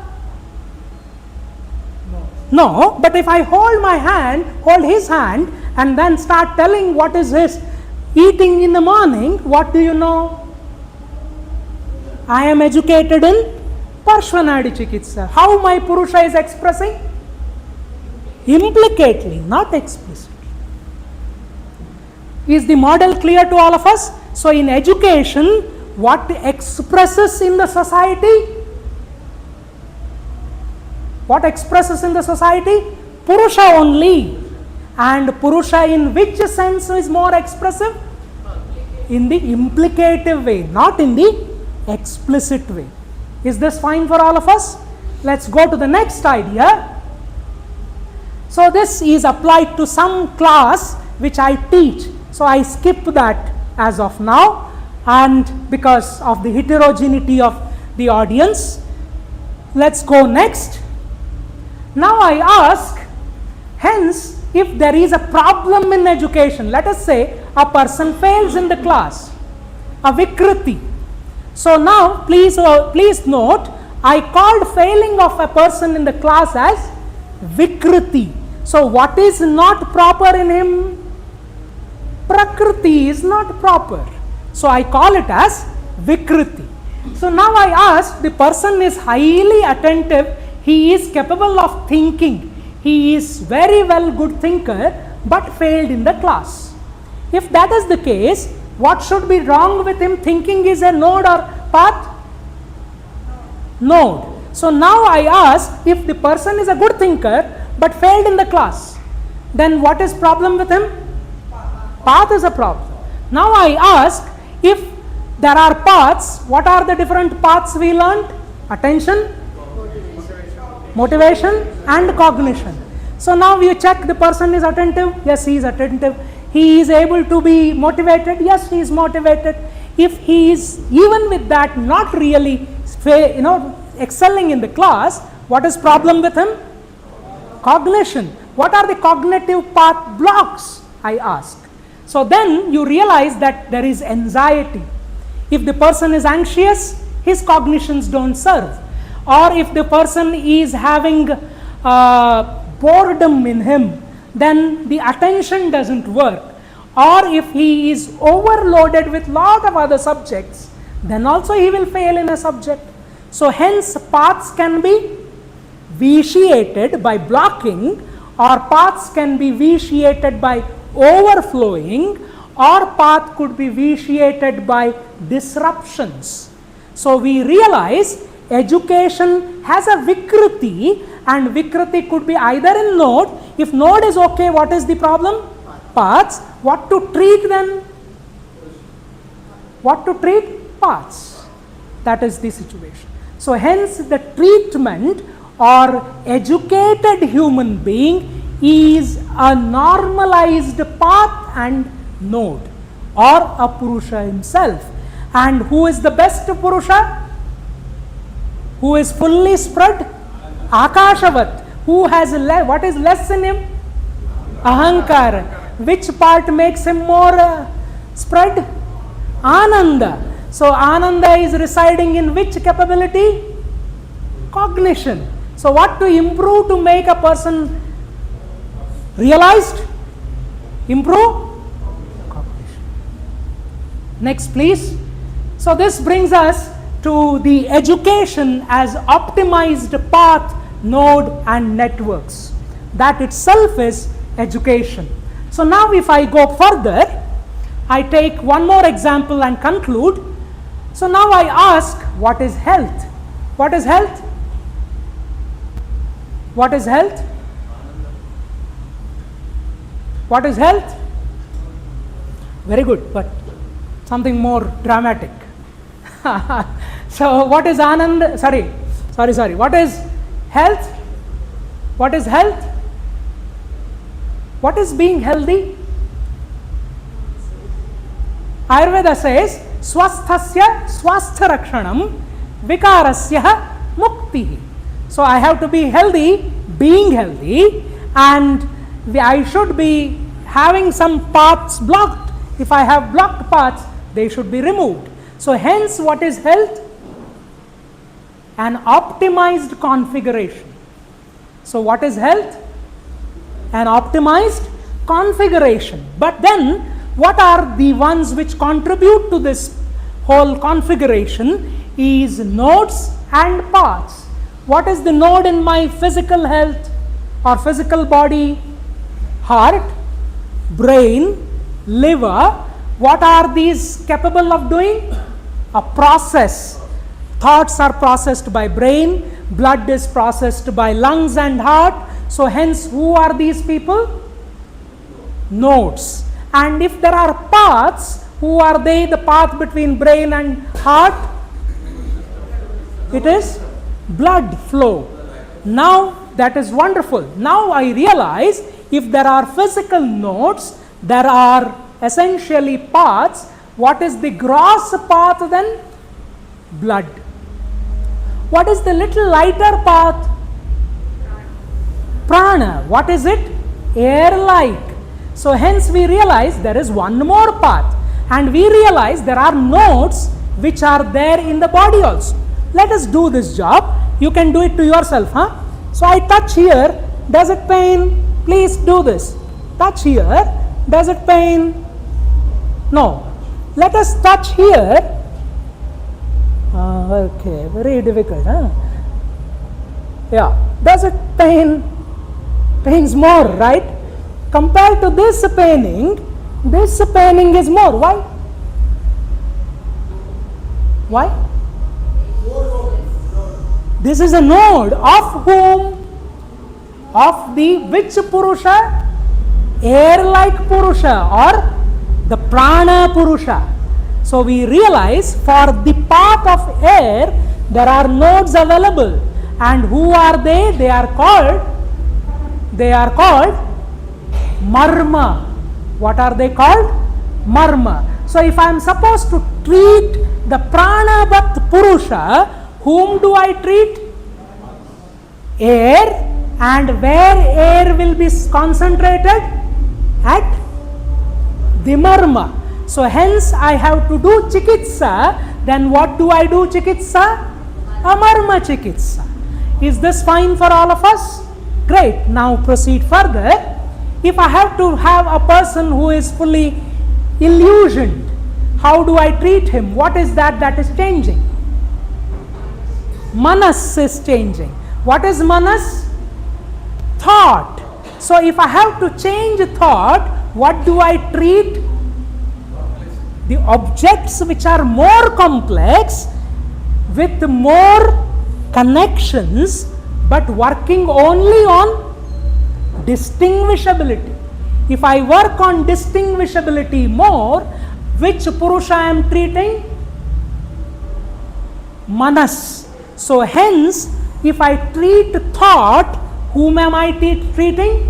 No, but if I hold his hand and then start telling what is his eating in the morning, what do you know? I am educated in Parshvanadi Chikitsa. How my Purusha is expressing? Implicately, not explicitly. Is the model clear to all of us? So in education, what expresses in the society? What expresses in the society? Purusha only. And Purusha in which sense is more expressive? In the implicative way, not in the explicit way. Is this fine for all of us? Let's go to the next idea. So this is applied to some class which I teach. So I skip that as of now, and because of the heterogeneity of the audience. Let's go next. Now I ask, hence, if there is a problem in education, let us say a person fails in the class, a Vikriti. So now please note, I called failing of a person in the class as Vikriti. So what is not proper in him? Prakriti is not proper. So I call it as Vikriti. So now I ask, the person is highly attentive, he is capable of thinking, he is very well good thinker, but failed in the class. If that is the case, what should be wrong with him? Thinking is a node or path? Node. So now I ask, if the person is a good thinker but failed in the class, then what is problem with him? Path is a problem. Now I ask, if there are paths, what are the different paths we learned? Attention, motivation and cognition. So now you check the person is attentive, yes he is attentive. He is able to be motivated, yes he is motivated. If he is even with that not really excelling in the class, what is problem with him? Cognition. What are the cognitive path blocks, I ask. So then you realize that there is anxiety. If the person is anxious, his cognitions don't serve. Or if the person is having boredom in him, then the attention doesn't work. Or if he is overloaded with lot of other subjects, then also he will fail in a subject. So hence paths can be vitiated by blocking, or paths can be vitiated by overflowing, or path could be vitiated by disruptions. So we realize education has a Vikriti, and Vikriti could be either in node. If node is okay, what is the problem? Paths. What to treat then? What to treat? Paths. That is the situation. So hence the treatment or educated human being is a normalized path and node, or a Purusha himself. And who is the best Purusha? Who is fully spread? Akashavat. Who has what is less in him? Ahankara. Which part makes him more spread? Ananda. So Ananda is residing in which capability? Cognition. So what to improve to make a person realized? Improve cognition. Next please. So this brings us to the education as optimized path, node and networks. That itself is education. So now if I go further, I take one more example and conclude. So now I ask, what is health? What is health? What is health? What is health? Very good, but something more dramatic. So what is Anand? Sorry. What is health? What is health? What is being healthy? Ayurveda says, swasthasya swastha rakshanam vikarasya mukti. So I have to be healthy, being healthy, and I should be having some paths blocked. If I have blocked paths, they should be removed. So hence what is health? An optimized configuration. So what is health? An optimized configuration. But then, what are the ones which contribute to this whole configuration is nodes and paths. What is the node in my physical health or physical body? Heart, brain, liver. What are these capable of doing? A process. Thoughts are processed by brain, blood is processed by lungs and heart. So hence, who are these people? Nodes. And if there are paths, who are they? The path between brain and heart? It is blood flow. Now that is wonderful. Now I realize if there are physical nodes, there are essentially paths. What is the gross path then? Blood. What is the little lighter path? Prana. What is it? Air-like. So hence we realize there is one more path, and we realize there are nodes which are there in the body also. Let us do this job. You can do it to yourself, huh? So I touch here. Does it pain? Please do this. Touch here. Does it pain? No. Let us touch here. Okay, very difficult, huh? Yeah. Does it pain? Pains more, right? Compared to this paining is more. Why? Why? This is a node of whom? Of the which Purusha? Air-like Purusha or the Prana Purusha. So we realize for the path of air there are nodes available, and who are they? They are called Marma. What are they called? Marma. So if I am supposed to treat the Pranabat Purusha, whom do I treat? Air. And where air will be concentrated? At the Marma. So hence I have to do Chikitsa. Then what do I do Chikitsa? Amarma Chikitsa. Is this fine for all of us? Great. Now proceed further. If I have to have a person who is fully illusioned, how do I treat him? What is that is changing? Manas is changing. What is Manas? Thought. So if I have to change thought, what do I treat? The objects which are more complex with more connections, but working only on distinguishability. If I work on distinguishability more, which Purusha I am treating? Manas. So hence, if I treat thought, whom am I treating?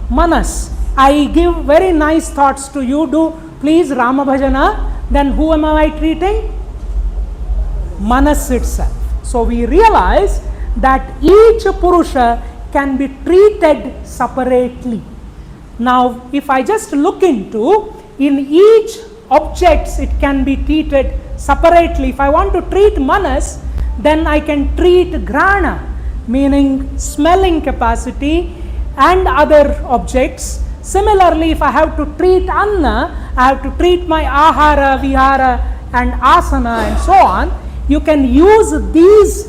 Manas. I give very nice thoughts to you. Do please Rama Bhajana. Then who am I treating? Manas itself. So we realize that each Purusha can be treated separately. Now, if I just look into, in each objects it can be treated separately. If I want to treat Manas, then I can treat Grana, meaning smelling capacity and other objects. Similarly, if I have to treat Anna, I have to treat my Ahara, Vihara and Asana and so on. You can use these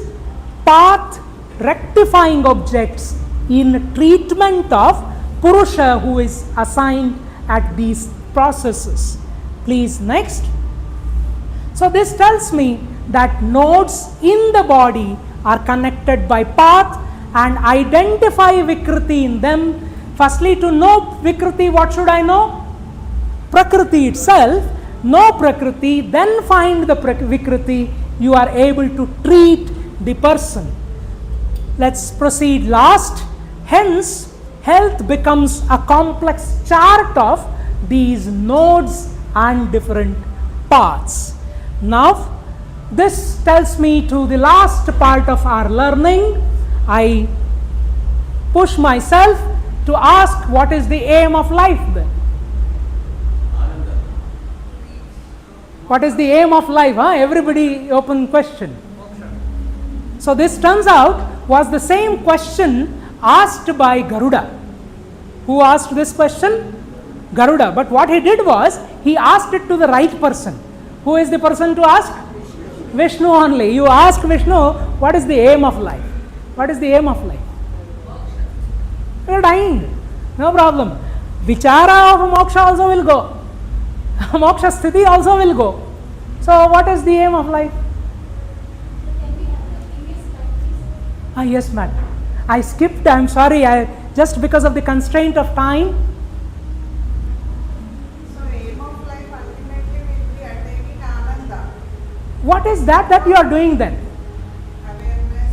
path rectifying objects in treatment of Purusha who is assigned at these processes. Please next. So this tells me that nodes in the body are connected by path, and identify Vikriti in them. Firstly, to know Vikriti, what should I know? Prakriti itself. Know Prakriti, then find the Vikriti. You are able to treat the person. Let's proceed last. Hence, health becomes a complex chart of these nodes and different paths. Now, this tells me to the last part of our learning. I push myself to ask, what is the aim of life then? What is the aim of life? Everybody open question. So this turns out was the same question asked by Garuda. Who asked this question? Garuda. But what he did was, he asked it to the right person. Who is the person to ask? Vishnu only. You ask Vishnu, what is the aim of life? What is the aim of life? You are dying. No problem. Vichara of moksha also will go. Moksha sthiti also will go. So what is the aim of life? Yes, madam. I skipped, I am sorry, just because of the constraint of time. So aim of life ultimately will be attaining Ananda. What is that you are doing then? Awareness,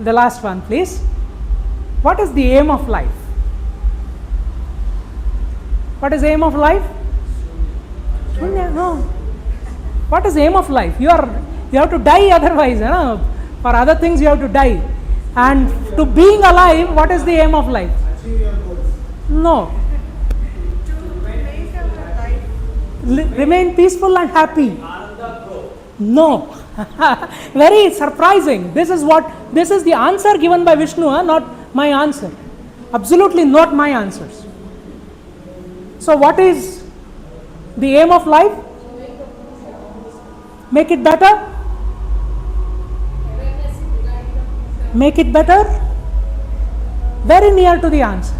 The last one, please. What is the aim of life? What is aim of life? Shunya, no. What is aim of life? You have to die otherwise. For other things you have to die. And to being alive, what is the aim of life? No. Remain peaceful and happy. No. Very surprising. This is the answer given by Vishnu, not my answer. Absolutely not my answers. So what is the aim of life? Make it better? Make it better? Very near to the answer.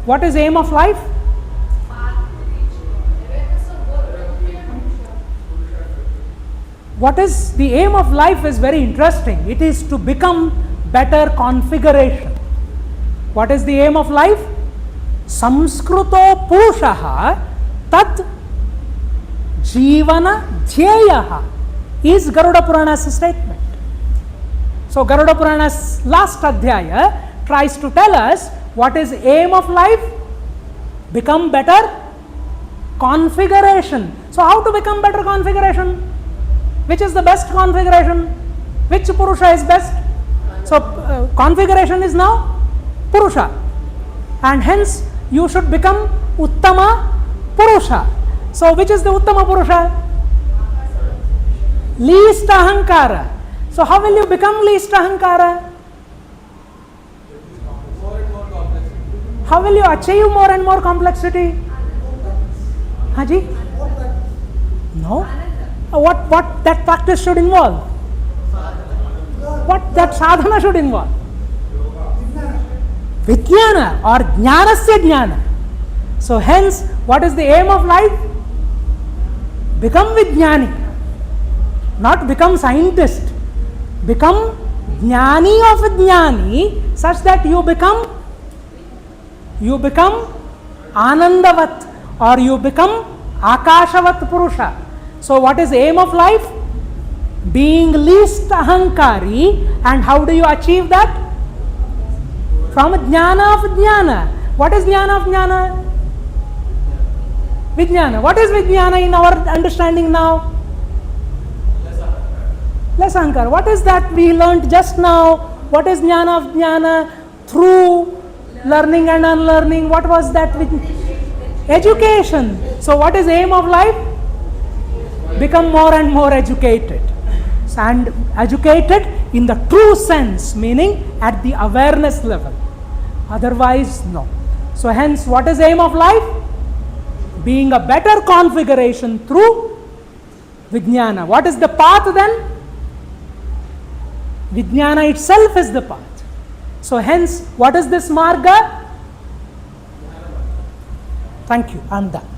What is aim of life? What is the aim of life is very interesting. It is to become better configuration. What is the aim of life? Samskruto Purusha tat Jivana Dhyeyaha is Garuda Purana's statement. So Garuda Purana's last adhyaya tries to tell us what is aim of life? Become better configuration. So how to become better configuration? Which is the best configuration? Which Purusha is best? So configuration is now Purusha, and hence you should become Uttama Purusha. So which is the Uttama Purusha? Least Ahankara. So how will you become least Ahankara? How will you achieve more and more complexity? Haji? No. What that practice should involve? What that sadhana should involve? Vijnana or Jnanasya Jnana. So hence, what is the aim of life? Become Vijnani. Not become scientist. Become Jnani of Jnani, such that you become Anandavat, or you become Akashavat Purusha. So what is aim of life? Being least ahankari. And how do you achieve that? From Jnana of Jnana. What is Jnana of Jnana? Vijnana. What is Vijnana in our understanding now? Less ahankara. What is that we learnt just now? What is Jnana of Jnana? Through learning and unlearning. What was that? Education. So what is aim of life? Become more and more educated. And educated in the true sense, meaning at the awareness level. Otherwise, no. So hence, what is aim of life? Being a better configuration through Vijnana. What is the path then? Vijnana itself is the path. So hence, what is this marga? Thank you, I am done.